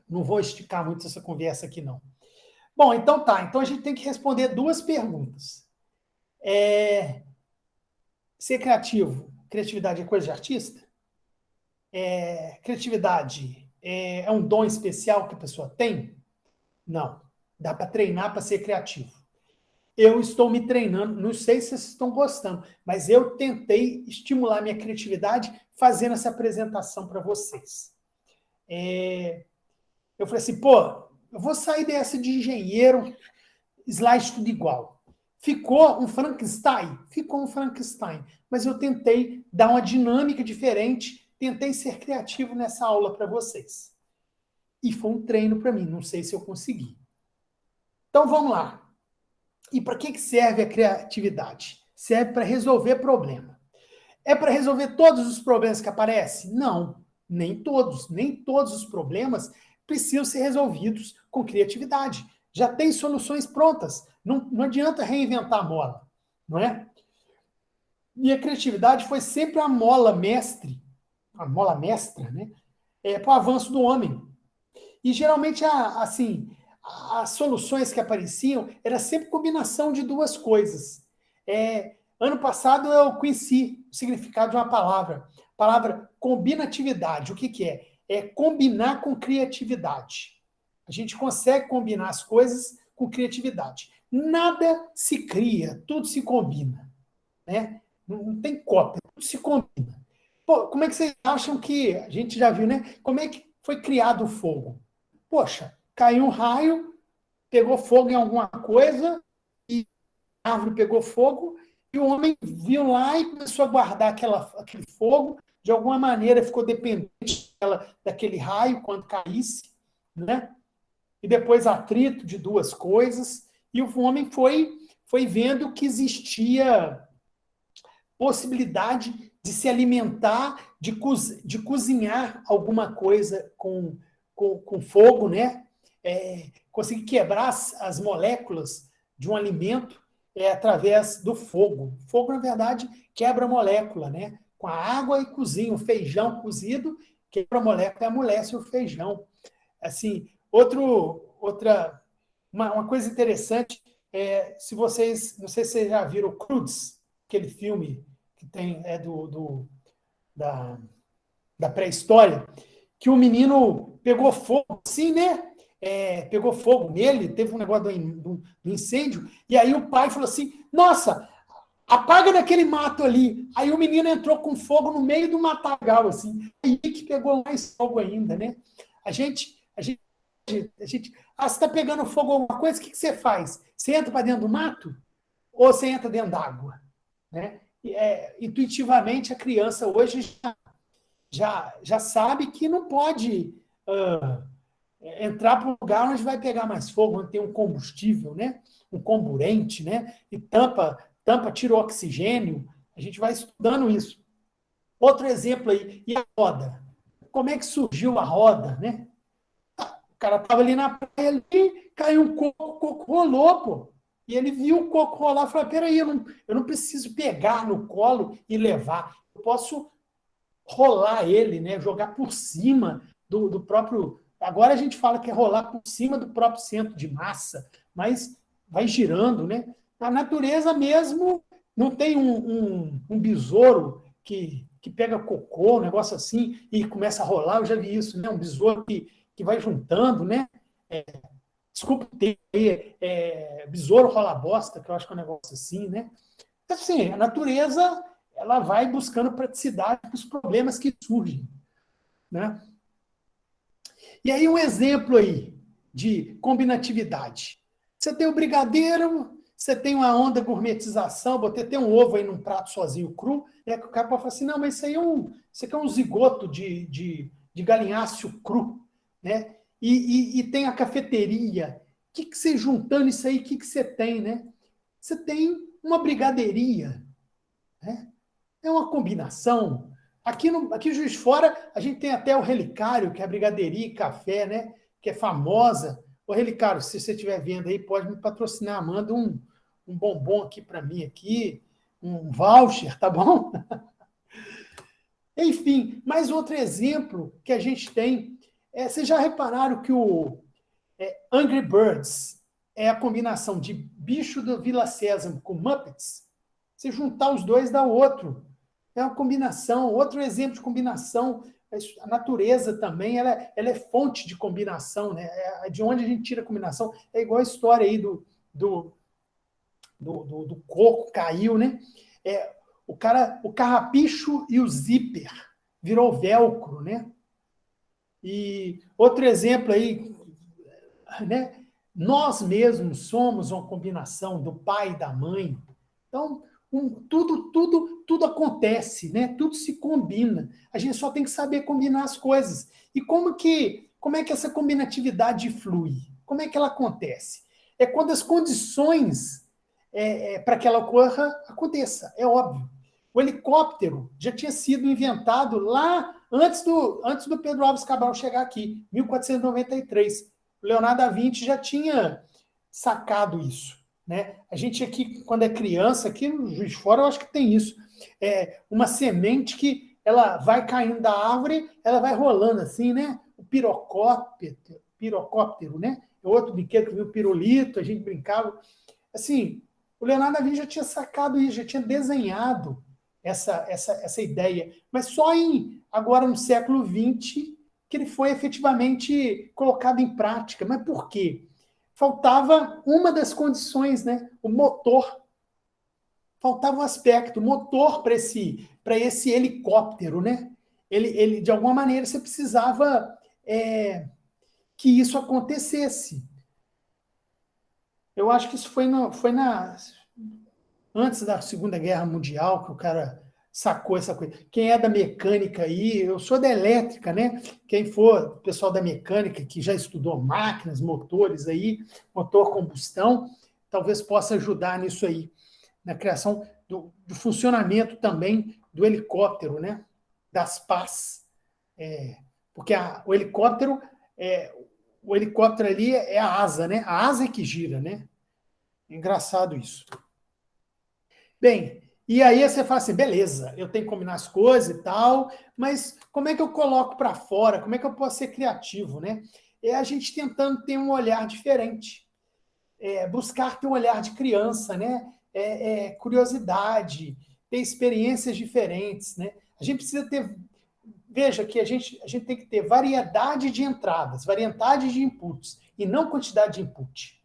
Não vou esticar muito essa conversa aqui, não. Bom, então tá. Então a gente tem que responder 2 perguntas. Ser criativo, criatividade é coisa de artista? Criatividade é um dom especial que a pessoa tem? Não. Dá para treinar para ser criativo. Eu estou me treinando, não sei se vocês estão gostando, mas eu tentei estimular minha criatividade fazendo essa apresentação para vocês. Eu falei assim, eu vou sair dessa de engenheiro, slide tudo igual. Ficou um Frankenstein? Ficou um Frankenstein. Mas eu tentei dar uma dinâmica diferente, tentei ser criativo nessa aula para vocês. E foi um treino para mim, não sei se eu consegui. Então vamos lá. E para que serve a criatividade? Serve para resolver problema. É para resolver todos os problemas que aparecem? Não, nem todos. Nem todos os problemas precisam ser resolvidos com criatividade. Já tem soluções prontas. Não adianta reinventar a mola, não é? E a criatividade foi sempre a mola mestra, né? Para o avanço do homem. E geralmente, as soluções que apareciam era sempre combinação de 2 coisas. Ano passado eu conheci o significado de uma palavra. Palavra combinatividade. O que é? É combinar com criatividade. A gente consegue combinar as coisas com criatividade. Nada se cria, tudo se combina. Né? Não tem cópia, tudo se combina. Como é que vocês acham que, a gente já viu, né? Como é que foi criado o fogo? Poxa, caiu um raio, pegou fogo em alguma coisa, e a árvore pegou fogo, e o homem viu lá e começou a guardar aquele fogo, de alguma maneira ficou dependente daquele raio quando caísse, né? E depois atrito de 2 coisas, e o homem foi vendo que existia possibilidade de se alimentar, de cozinhar alguma coisa com fogo, né? Conseguir quebrar as moléculas de um alimento através do fogo. O fogo, na verdade, quebra a molécula, né? Com a água e cozinha. O feijão cozido quebra a molécula e amolece o feijão. Assim, Uma coisa interessante se vocês, não sei se vocês já viram Croods, aquele filme que tem da, da pré-história, que o menino pegou fogo, assim, né? Pegou fogo nele, teve um negócio do incêndio, e aí o pai falou assim: Nossa, apaga naquele mato ali. Aí o menino entrou com fogo no meio do matagal, assim. Aí que pegou mais fogo ainda, né? Você está pegando fogo alguma coisa, o que você faz? Você entra para dentro do mato ou você entra dentro d'água? Né? Intuitivamente, a criança hoje já sabe que não pode entrar para um lugar onde vai pegar mais fogo, onde tem um combustível, né? Um comburente, né? E tira o oxigênio. A gente vai estudando isso. Outro exemplo aí, e a roda? Como é que surgiu a roda, né? O cara estava ali na praia, ali, caiu um coco, o coco rolou, pô. E ele viu o coco rolar e falou: peraí, eu não preciso pegar no colo e levar. Eu posso rolar ele, né? Jogar por cima do próprio. Agora a gente fala que é rolar por cima do próprio centro de massa, mas vai girando, né? A natureza mesmo não tem um besouro que pega cocô, um negócio assim, e começa a rolar. Eu já vi isso, né? Um besouro que vai juntando, né? Desculpa ter besouro rola bosta, que eu acho que é um negócio assim, né? Assim, a natureza ela vai buscando praticidade para os problemas que surgem, né? E aí um exemplo aí de combinatividade. Você tem o brigadeiro, você tem uma onda gourmetização, botei até um ovo aí num prato sozinho cru, né, que o cara pode falar assim, não, mas isso aí isso aqui é um zigoto de galinháceo cru, né? E tem a cafeteria. O que você juntando isso aí, o que você tem, né? Você tem uma brigadeiria, né? É uma combinação. Aqui em Juiz de Fora, a gente tem até o Relicário, que é a brigadeiria e café, né? Que é famosa. Ô, Relicário, se você estiver vendo aí, pode me patrocinar. Manda um bombom aqui para mim, aqui, um voucher, tá bom? Enfim, mais outro exemplo que a gente tem. Vocês já repararam que o Angry Birds é a combinação de bicho do Vila Sésamo com Muppets? Se juntar os dois, dá outro. É uma combinação. Outro exemplo de combinação, a natureza também, ela é fonte de combinação, né? De onde a gente tira a combinação. É igual a história aí do coco caiu, né? O carrapicho e o zíper virou velcro, né? E outro exemplo aí, né? Nós mesmos somos uma combinação do pai e da mãe. Então, tudo acontece, né? Tudo se combina. A gente só tem que saber combinar as coisas. E como é que essa combinatividade flui? Como é que ela acontece? É quando as condições para que ela ocorra aconteça, é óbvio. O helicóptero já tinha sido inventado lá antes do Pedro Álvares Cabral chegar aqui, 1493. O Leonardo da Vinci já tinha sacado isso. Né? A gente aqui, quando é criança, aqui no Juiz de Fora, eu acho que tem isso. Uma semente que ela vai caindo da árvore, ela vai rolando assim, né? O pirocóptero, né? É outro brinquedo que viu o pirulito, a gente brincava. Assim, o Leonardo da Vinci já tinha sacado isso, já tinha desenhado essa ideia. Mas só agora no século XX que ele foi efetivamente colocado em prática. Mas por quê? Faltava uma das condições, né? O motor. Faltava um aspecto, motor para esse helicóptero, né? De alguma maneira, você precisava que isso acontecesse. Eu acho que isso antes da Segunda Guerra Mundial, que o cara sacou essa coisa. Quem é da mecânica aí, eu sou da elétrica, né? Quem for, pessoal da mecânica que já estudou máquinas, motores aí, motor combustão, talvez possa ajudar nisso aí, na criação do funcionamento também do helicóptero, né? Das pás. Porque o helicóptero ali é a asa, né? A asa é que gira, né? Engraçado isso. Bem, e aí você fala assim, beleza, eu tenho que combinar as coisas e tal, mas como é que eu coloco para fora? Como é que eu posso ser criativo, né? é a gente tentando ter um olhar diferente, buscar ter um olhar de criança, né? Curiosidade, ter experiências diferentes, né? A gente precisa ter. Veja que a gente tem que ter variedade de entradas, variedade de inputs, e não quantidade de input.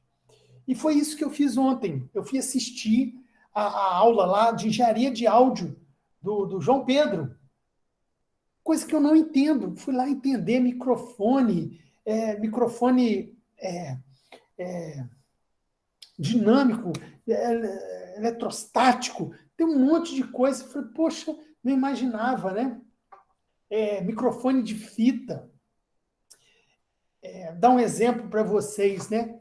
E foi isso que eu fiz ontem. Eu fui assistir a aula lá de engenharia de áudio do João Pedro. Coisa que eu não entendo. Fui lá entender microfone, microfone dinâmico, eletrostático. Tem um monte de coisa. Eu falei, poxa, não imaginava, né? Microfone de fita. Dar um exemplo para vocês, né?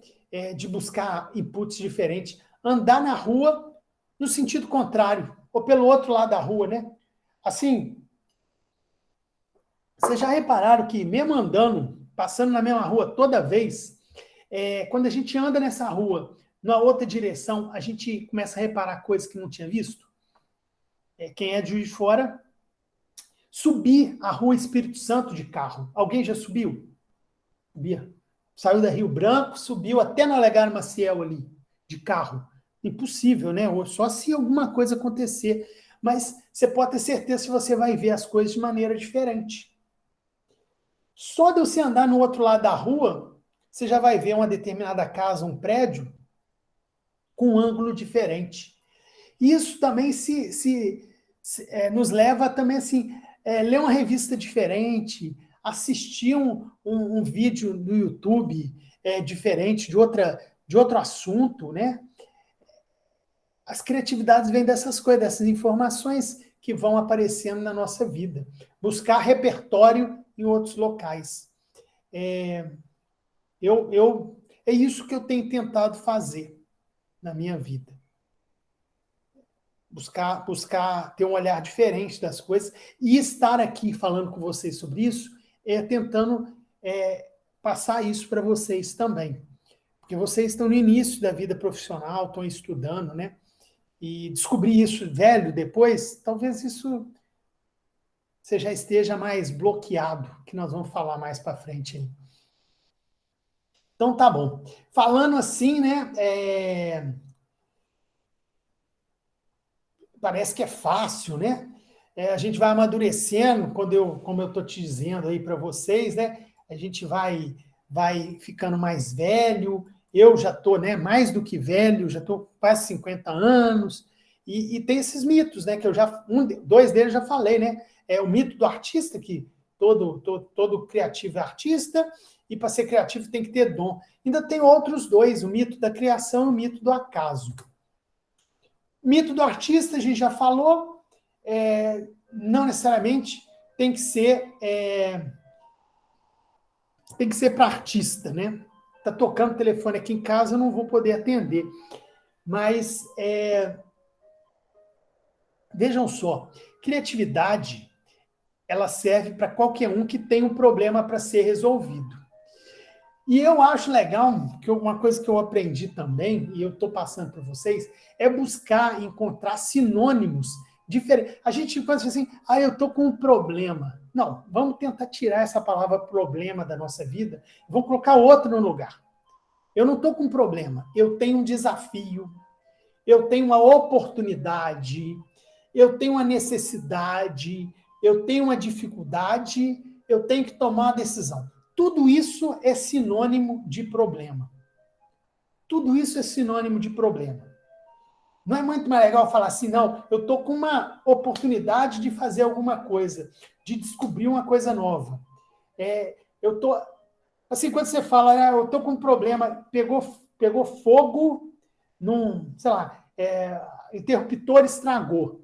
De buscar inputs diferentes. Andar na rua no sentido contrário, ou pelo outro lado da rua, né? Assim, vocês já repararam que mesmo andando, passando na mesma rua toda vez, quando a gente anda nessa rua, na outra direção, a gente começa a reparar coisas que não tinha visto? Quem é de Juiz de Fora, subir a rua Espírito Santo de carro. Alguém já subiu? Subia. Saiu da Rio Branco, subiu até na Olegário Maciel ali, de carro. Impossível, né? Ou só se alguma coisa acontecer. Mas você pode ter certeza que você vai ver as coisas de maneira diferente. Só de você andar no outro lado da rua, você já vai ver uma determinada casa, um prédio, com um ângulo diferente. Isso também nos leva também assim, ler uma revista diferente, assistir um vídeo no YouTube diferente, de outro assunto, né? As criatividades vêm dessas coisas, dessas informações que vão aparecendo na nossa vida. Buscar repertório em outros locais. É isso que eu tenho tentado fazer na minha vida. Buscar ter um olhar diferente das coisas e estar aqui falando com vocês sobre isso, tentando passar isso para vocês também. Porque vocês estão no início da vida profissional, estão estudando, né? E descobrir isso velho depois, talvez isso você já esteja mais bloqueado, que nós vamos falar mais para frente aí. Então tá bom. Falando assim, né? Parece que é fácil, né? A gente vai amadurecendo, como eu estou te dizendo aí para vocês, né? A gente vai ficando mais velho. Eu já estou, né, mais do que velho, já estou quase 50 anos. E tem esses mitos, né? Que eu já. Dois deles eu já falei, né? O mito do artista, que todo criativo é artista, e para ser criativo tem que ter dom. Ainda tem outros dois, o mito da criação e o mito do acaso. Mito do artista, a gente já falou, não necessariamente tem que ser para artista, né? Tá tocando o telefone aqui em casa, eu não vou poder atender. Mas vejam só, criatividade ela serve para qualquer um que tem um problema para ser resolvido. E eu acho legal, que uma coisa que eu aprendi também, e eu estou passando para vocês, é buscar encontrar sinônimos diferentes. A gente pensa assim, eu estou com um problema. Não, vamos tentar tirar essa palavra problema da nossa vida, vamos colocar outro no lugar. Eu não estou com um problema, eu tenho um desafio, eu tenho uma oportunidade, eu tenho uma necessidade, eu tenho uma dificuldade, eu tenho que tomar uma decisão. Tudo isso é sinônimo de problema. Tudo isso é sinônimo de problema. Não é muito mais legal falar assim, não, eu estou com uma oportunidade de fazer alguma coisa, de descobrir uma coisa nova. Eu estou... Assim, quando você fala, eu estou com um problema, pegou fogo num, sei lá, interruptor estragou.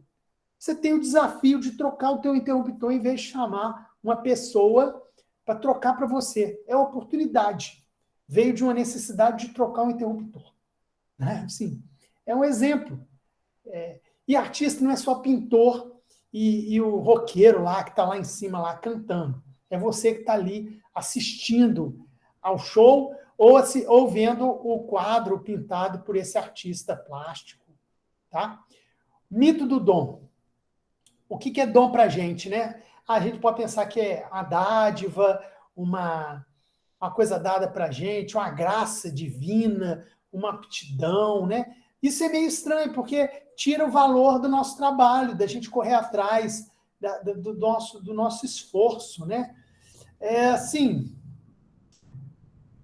Você tem o desafio de trocar o teu interruptor em vez de chamar uma pessoa para trocar para você. É oportunidade. Veio de uma necessidade de trocar um interruptor. Né? Assim, é um exemplo. E artista não é só pintor e o roqueiro lá, que está lá em cima, lá cantando. É você que está ali assistindo ao show ou vendo o quadro pintado por esse artista plástico. Tá? Mito do dom. O que é dom para a gente, né? A gente pode pensar que é a dádiva, uma uma coisa dada para a gente, uma graça divina, uma aptidão, né? Isso é meio estranho, porque tira o valor do nosso trabalho, da gente correr atrás do nosso esforço, né? Assim,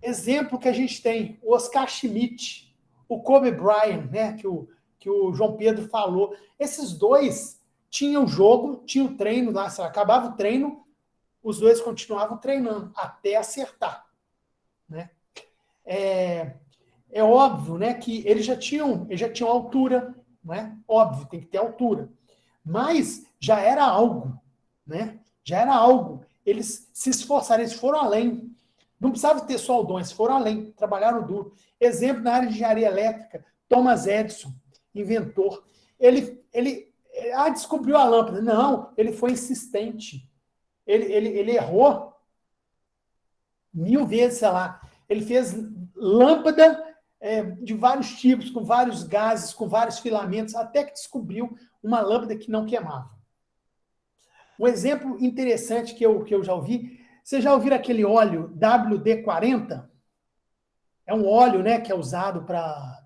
exemplo que a gente tem, o Oscar Schmidt, o Kobe Bryant, né? Que o João Pedro falou. Esses dois tinham jogo, tinham treino lá, acabava o treino, os dois continuavam treinando até acertar, né? É óbvio, né, que eles já tinham altura, né? Óbvio, tem que ter altura. Mas já era algo, né? Já era algo. Eles se esforçaram, eles foram além. Não precisava ter só o dom, eles foram além, trabalharam duro. Exemplo na área de engenharia elétrica, Thomas Edison, inventor. Ele descobriu a lâmpada. Não, ele foi insistente. Ele errou 1000 vezes, sei lá. Ele fez lâmpada de vários tipos, com vários gases, com vários filamentos, até que descobriu uma lâmpada que não queimava. Um exemplo interessante que eu já ouvi, vocês já ouviram aquele óleo WD-40? É um óleo, né, que é usado para...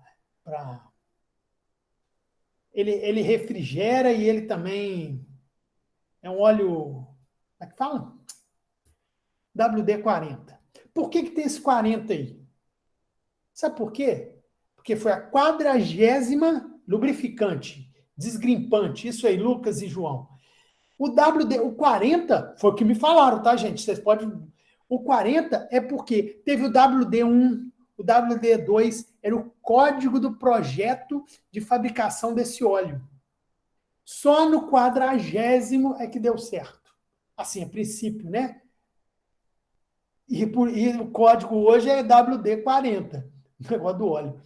Ele refrigera e ele também é um óleo... Como é que fala? WD-40. Por que tem esse 40 aí? Sabe por quê? Porque foi a 40ª lubrificante, desgrimpante. Isso aí, Lucas e João. O 40 foi o que me falaram, tá, gente? Vocês podem... O 40 é porque teve o WD1, o WD2, era o código do projeto de fabricação desse óleo. Só no 40º é que deu certo. Assim, a princípio, né? E o código hoje é WD-40, o negócio do óleo.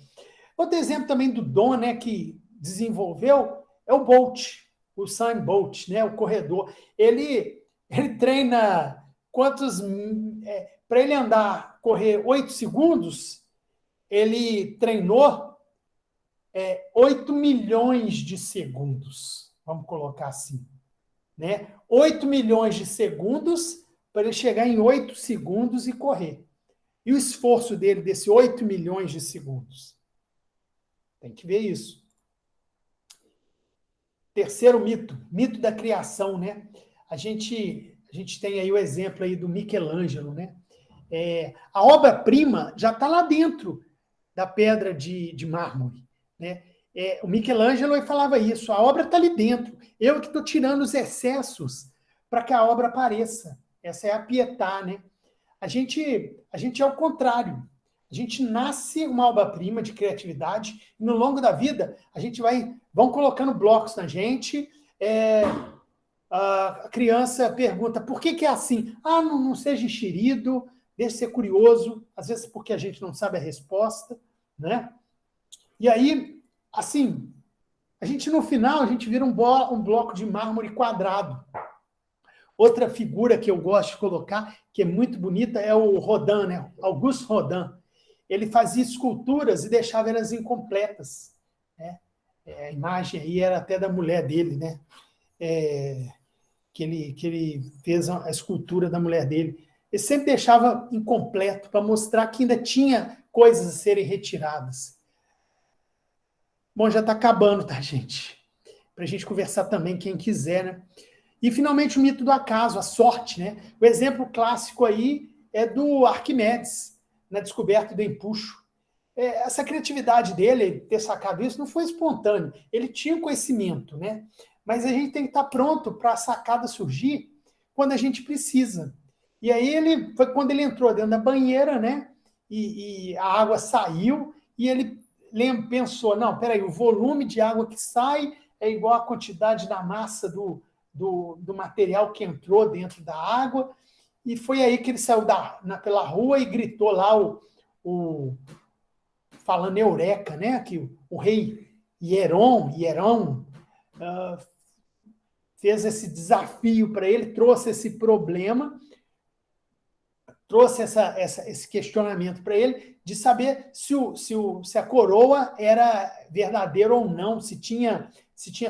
Outro exemplo também do Dom, né, que desenvolveu, é o Bolt, o Usain Bolt, né, o corredor. Ele treina quantos... para ele correr 8 segundos, ele treinou 8 milhões de segundos, vamos colocar assim. Né? 8 milhões de segundos para ele chegar em 8 segundos e correr. E o esforço dele, desse 8 milhões de segundos? Tem que ver isso. Terceiro mito da criação, né? A gente tem aí o exemplo aí do Michelangelo, né? A obra-prima já está lá dentro da pedra de mármore, né? O Michelangelo falava isso, a obra está ali dentro. Eu que estou tirando os excessos para que a obra apareça. Essa é a pietà, né? A gente é o contrário. A gente nasce uma obra-prima de criatividade e no longo da vida a gente vão colocando blocos na gente. A criança pergunta por que é assim? Não seja enxerido, deixe ser curioso, às vezes porque a gente não sabe a resposta, né? E aí, assim, no final, a gente vira um bloco de mármore quadrado. Outra figura que eu gosto de colocar, que é muito bonita, é o Rodin, né? Auguste Rodin. Ele fazia esculturas e deixava elas incompletas, né? A imagem aí era até da mulher dele, né? Que ele fez a escultura da mulher dele. Ele sempre deixava incompleto para mostrar que ainda tinha coisas a serem retiradas. Bom, já está acabando, tá, gente? Para a gente conversar também, quem quiser, né? E, finalmente, o mito do acaso, a sorte, né? O exemplo clássico aí é do Arquimedes, na descoberta do empuxo. Essa criatividade dele, ter sacado isso, não foi espontâneo. Ele tinha conhecimento, né? Mas a gente tem que estar pronto para a sacada surgir quando a gente precisa. E aí foi quando ele entrou dentro da banheira, né? E a água saiu e ele pensou, não, peraí, o volume de água que sai é igual à quantidade da massa do material que entrou dentro da água, e foi aí que ele saiu pela rua e gritou lá falando eureka, né? Que o rei Hieron fez esse desafio para ele, trouxe esse problema, trouxe esse questionamento para ele de saber se a coroa era verdadeira ou não, se tinha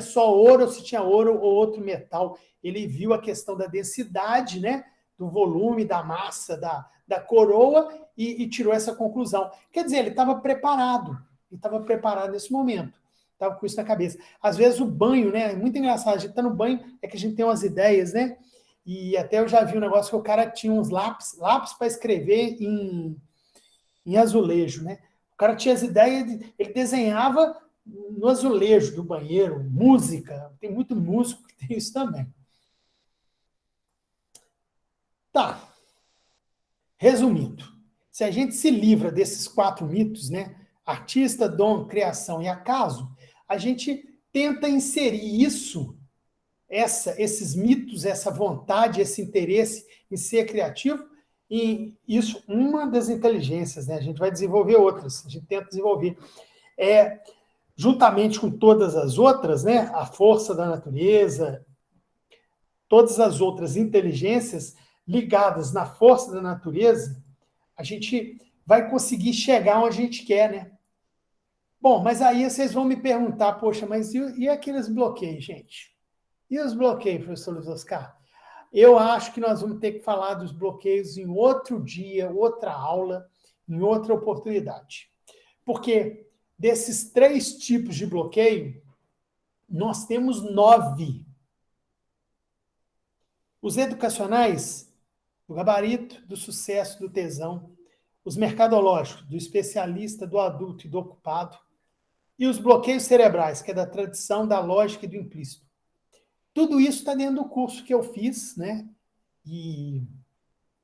só ouro, ou se tinha ouro ou outro metal. Ele viu a questão da densidade, né, do volume, da massa, da coroa e tirou essa conclusão. Quer dizer, ele estava preparado. Ele estava preparado nesse momento. Estava com isso na cabeça. Às vezes o banho, né? É muito engraçado. A gente está no banho, é que a gente tem umas ideias, né? E até eu já vi um negócio que o cara tinha uns lápis para escrever em azulejo, né? O cara tinha as ideias, ele desenhava no azulejo do banheiro, música. Tem muito músico que tem isso também. Tá. Resumindo, se a gente se livra desses 4 mitos, né? Artista, dom, criação e acaso, a gente tenta inserir esses mitos, essa vontade, esse interesse em ser criativo, e isso, uma das inteligências, né? A gente vai desenvolver outras, a gente tenta desenvolver. Juntamente com todas as outras, né? A força da natureza, todas as outras inteligências ligadas na força da natureza, a gente vai conseguir chegar onde a gente quer, né? Bom, mas aí vocês vão me perguntar, poxa, mas e aqueles bloqueios, gente? E os bloqueios, professor Luiz Oscar? Eu acho que nós vamos ter que falar dos bloqueios em outro dia, outra aula, em outra oportunidade. Porque desses 3 tipos de bloqueio, nós temos 9. Os educacionais, do gabarito, do sucesso, do tesão. Os mercadológicos, do especialista, do adulto e do ocupado. E os bloqueios cerebrais, que é da tradição, da lógica e do implícito. Tudo isso está dentro do curso que eu fiz, né? E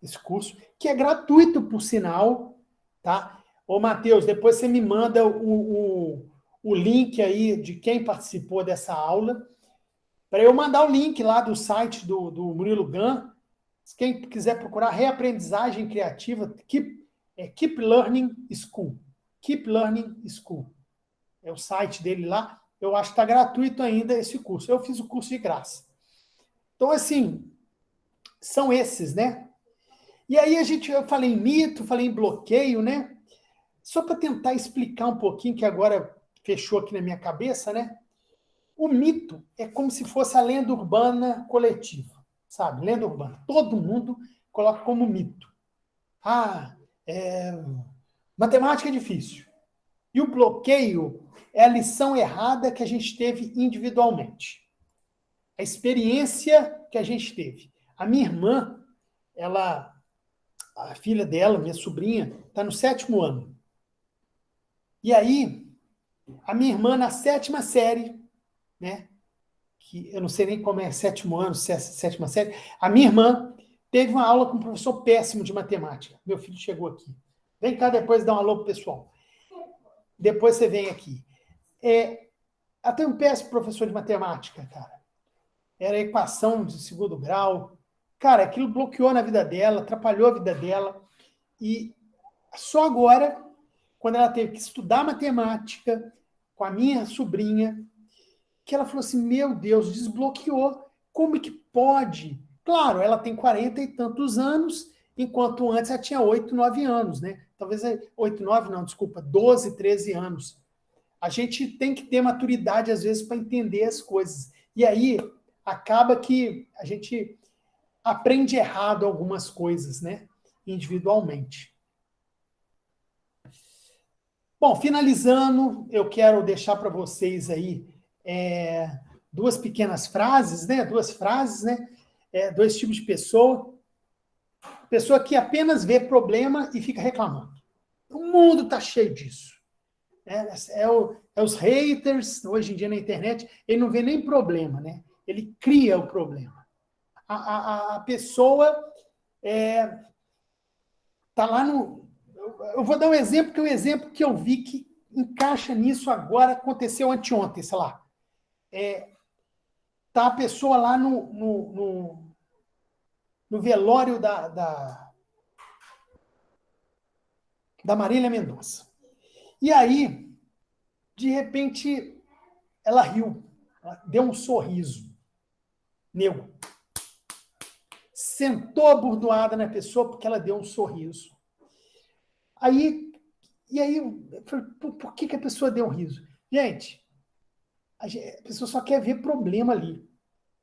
esse curso, que é gratuito, por sinal, tá? Ô, Matheus, depois você me manda o link aí de quem participou dessa aula, para eu mandar o link lá do site do Murilo Gun. Quem quiser procurar reaprendizagem criativa, Keep Learning School. Keep Learning School. É o site dele lá. Eu acho que está gratuito ainda esse curso. Eu fiz o curso de graça. Então, assim, são esses, né? E aí eu falei em mito, falei em bloqueio, né? Só para tentar explicar um pouquinho, que agora fechou aqui na minha cabeça, né? O mito é como se fosse a lenda urbana coletiva, sabe? Lenda urbana. Todo mundo coloca como mito. Matemática é difícil. E o bloqueio é a lição errada que a gente teve individualmente. A experiência que a gente teve. A minha irmã, a filha dela, minha sobrinha, está no 7º ano. E aí, a minha irmã, na 7ª série, né? Que eu não sei nem como é 7º ano, 7ª série, a minha irmã teve uma aula com um professor péssimo de matemática. Meu filho chegou aqui. Vem cá depois dar um alô pro pessoal. Depois você vem aqui. Até um péssimo professor de matemática, cara. Era equação de 2º grau. Cara, aquilo bloqueou na vida dela, atrapalhou a vida dela. E só agora, quando ela teve que estudar matemática com a minha sobrinha, que ela falou assim, meu Deus, desbloqueou. Como que pode? Claro, ela tem 40 e tantos anos, enquanto antes ela tinha 8, 9 anos, né? Talvez 8, 9, não, desculpa, 12, 13 anos. A gente tem que ter maturidade, às vezes, para entender as coisas. E aí, acaba que a gente aprende errado algumas coisas, né? Individualmente. Bom, finalizando, eu quero deixar para vocês aí 2 pequenas frases, né? 2 frases, né? 2 tipos de pessoa. Pessoa que apenas vê problema e fica reclamando. O mundo está cheio disso. Os haters, hoje em dia na internet, ele não vê nem problema, né? Ele cria o problema. A pessoa está lá no... Eu vou dar um exemplo, que é um exemplo que eu vi que encaixa nisso agora, aconteceu anteontem, sei lá. Tá a pessoa lá no velório da Marília Mendonça. E aí, de repente, ela riu, ela deu um sorriso. Sentou abordoada na pessoa porque ela deu um sorriso. E aí, eu falei, por que a pessoa deu um riso? Gente, a pessoa só quer ver problema ali.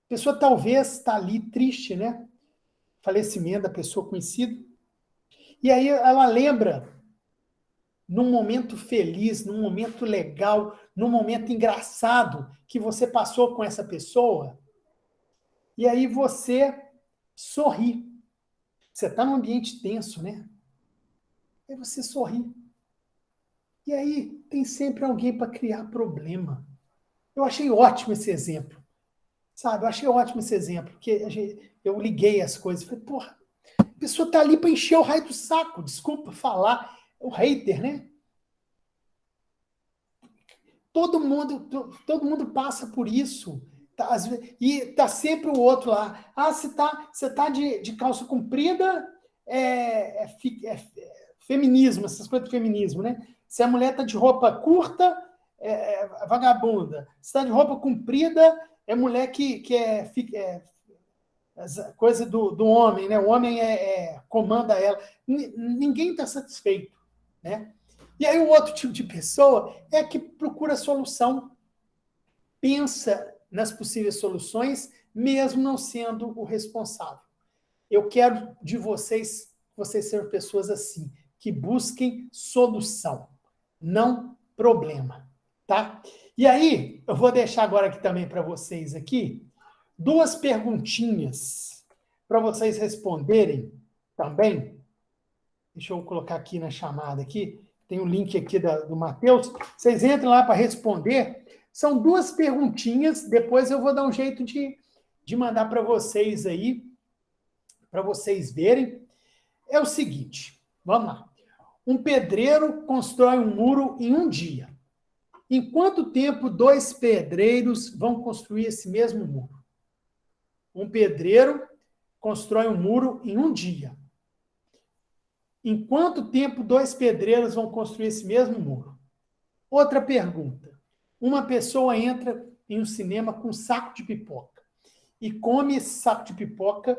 A pessoa talvez está ali triste, né? Falecimento da pessoa conhecida. E aí ela lembra num momento feliz, num momento legal, num momento engraçado que você passou com essa pessoa, e aí você sorri. Você está num ambiente tenso, né? Aí você sorri. E aí tem sempre alguém para criar problema. Eu achei ótimo esse exemplo, sabe? Eu achei ótimo esse exemplo, porque eu liguei as coisas. Falei, porra, a pessoa está ali para encher o raio do saco. Desculpa falar, o hater, né? Todo mundo passa por isso. Tá, e tá sempre o outro lá. Ah, você tá de calça comprida, feminismo, essas coisas de feminismo, né? Se a mulher tá de roupa curta, vagabunda. Se tá de roupa comprida, é mulher que coisa do homem, né? O homem comanda ela. Ninguém está satisfeito, né? E aí o outro tipo de pessoa é que procura solução, pensa nas possíveis soluções, mesmo não sendo o responsável. Eu quero de vocês serem pessoas assim, que busquem solução, não problema, tá? E aí, eu vou deixar agora aqui também para vocês aqui duas perguntinhas para vocês responderem também. Deixa eu colocar aqui na chamada aqui. Tem o link aqui do Matheus. Vocês entram lá para responder. São duas perguntinhas. Depois eu vou dar um jeito de mandar para vocês aí, para vocês verem. É o seguinte, vamos lá. Um pedreiro constrói um muro em um dia. Em quanto tempo dois pedreiros vão construir esse mesmo muro? Um pedreiro constrói um muro em um dia. Em quanto tempo dois pedreiros vão construir esse mesmo muro? Outra pergunta. Uma pessoa entra em um cinema com um saco de pipoca e come esse saco de pipoca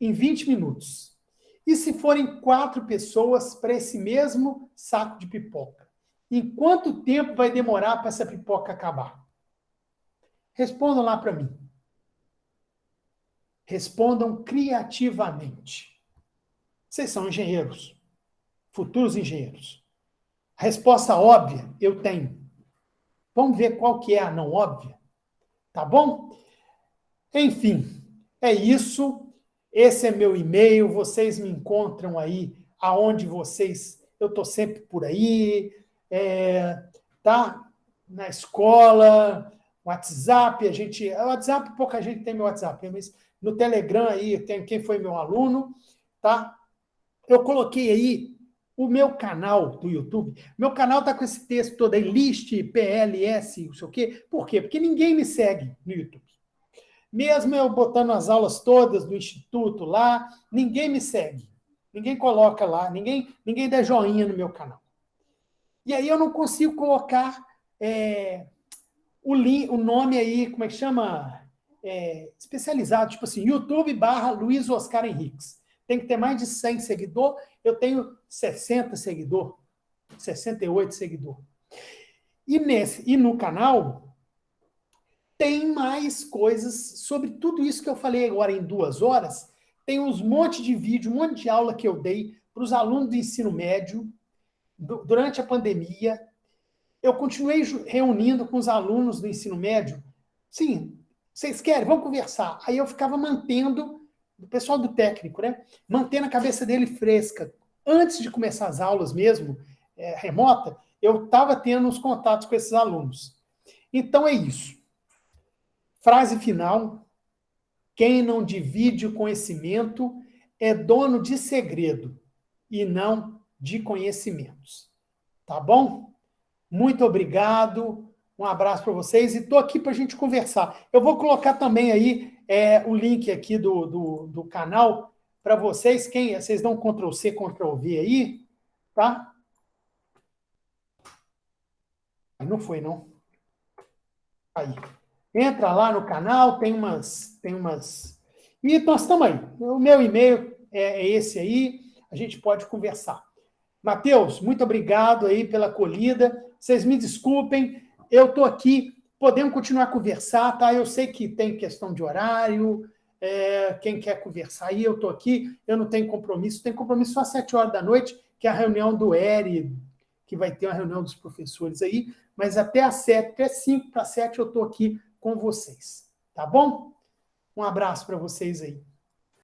em 20 minutos. E se forem 4 pessoas para esse mesmo saco de pipoca? Em quanto tempo vai demorar para essa pipoca acabar? Respondam lá para mim. Respondam criativamente. Vocês são engenheiros, futuros engenheiros. A resposta óbvia eu tenho. Vamos ver qual que é a não óbvia, tá bom? Enfim, é isso. Esse é meu e-mail. Vocês me encontram aí aonde vocês... Eu estou sempre por aí, tá? Na escola, WhatsApp, WhatsApp, pouca gente tem meu WhatsApp, mas no Telegram aí tem quem foi meu aluno, tá? Eu coloquei aí o meu canal do YouTube. Meu canal tá com esse texto todo aí, list, PLS, não sei o quê. Por quê? Porque ninguém me segue no YouTube. Mesmo eu botando as aulas todas do Instituto lá, ninguém me segue. Ninguém coloca lá, ninguém dá joinha no meu canal. E aí eu não consigo colocar o nome aí, como é que chama? Especializado, tipo assim, YouTube/Luiz Oscar Henriques. Tem que ter mais de 100 seguidores. Eu tenho 60 seguidores, 68 seguidores. E no canal tem mais coisas sobre tudo isso que eu falei agora em 2 horas. Tem uns monte de vídeo, um monte de aula que eu dei para os alunos do ensino médio durante a pandemia. Eu continuei reunindo com os alunos do ensino médio. Sim, vocês querem? Vamos conversar. Aí eu ficava mantendo, o pessoal do técnico, né? Mantendo a cabeça dele fresca. Antes de começar as aulas mesmo, remota, eu estava tendo uns contatos com esses alunos. Então é isso. Frase final. Quem não divide o conhecimento é dono de segredo e não de conhecimentos. Tá bom? Muito obrigado, um abraço para vocês e estou aqui para a gente conversar. Eu vou colocar também aí o link aqui do canal para vocês. Vocês dão Ctrl+C, Ctrl+V aí, tá? Não foi, não. Aí. Entra lá no canal, tem umas... E nós estamos aí. O meu e-mail é esse aí, a gente pode conversar. Matheus, muito obrigado aí pela acolhida. Vocês me desculpem, eu estou aqui, podemos continuar a conversar, tá? Eu sei que tem questão de horário, Quem quer conversar aí, eu estou aqui, eu não tenho compromisso, tem compromisso só às 7 horas da noite, que é a reunião do ERI, que vai ter uma reunião dos professores aí, mas até às 7, até 5 para 7 eu estou aqui com vocês, tá bom? Um abraço para vocês aí.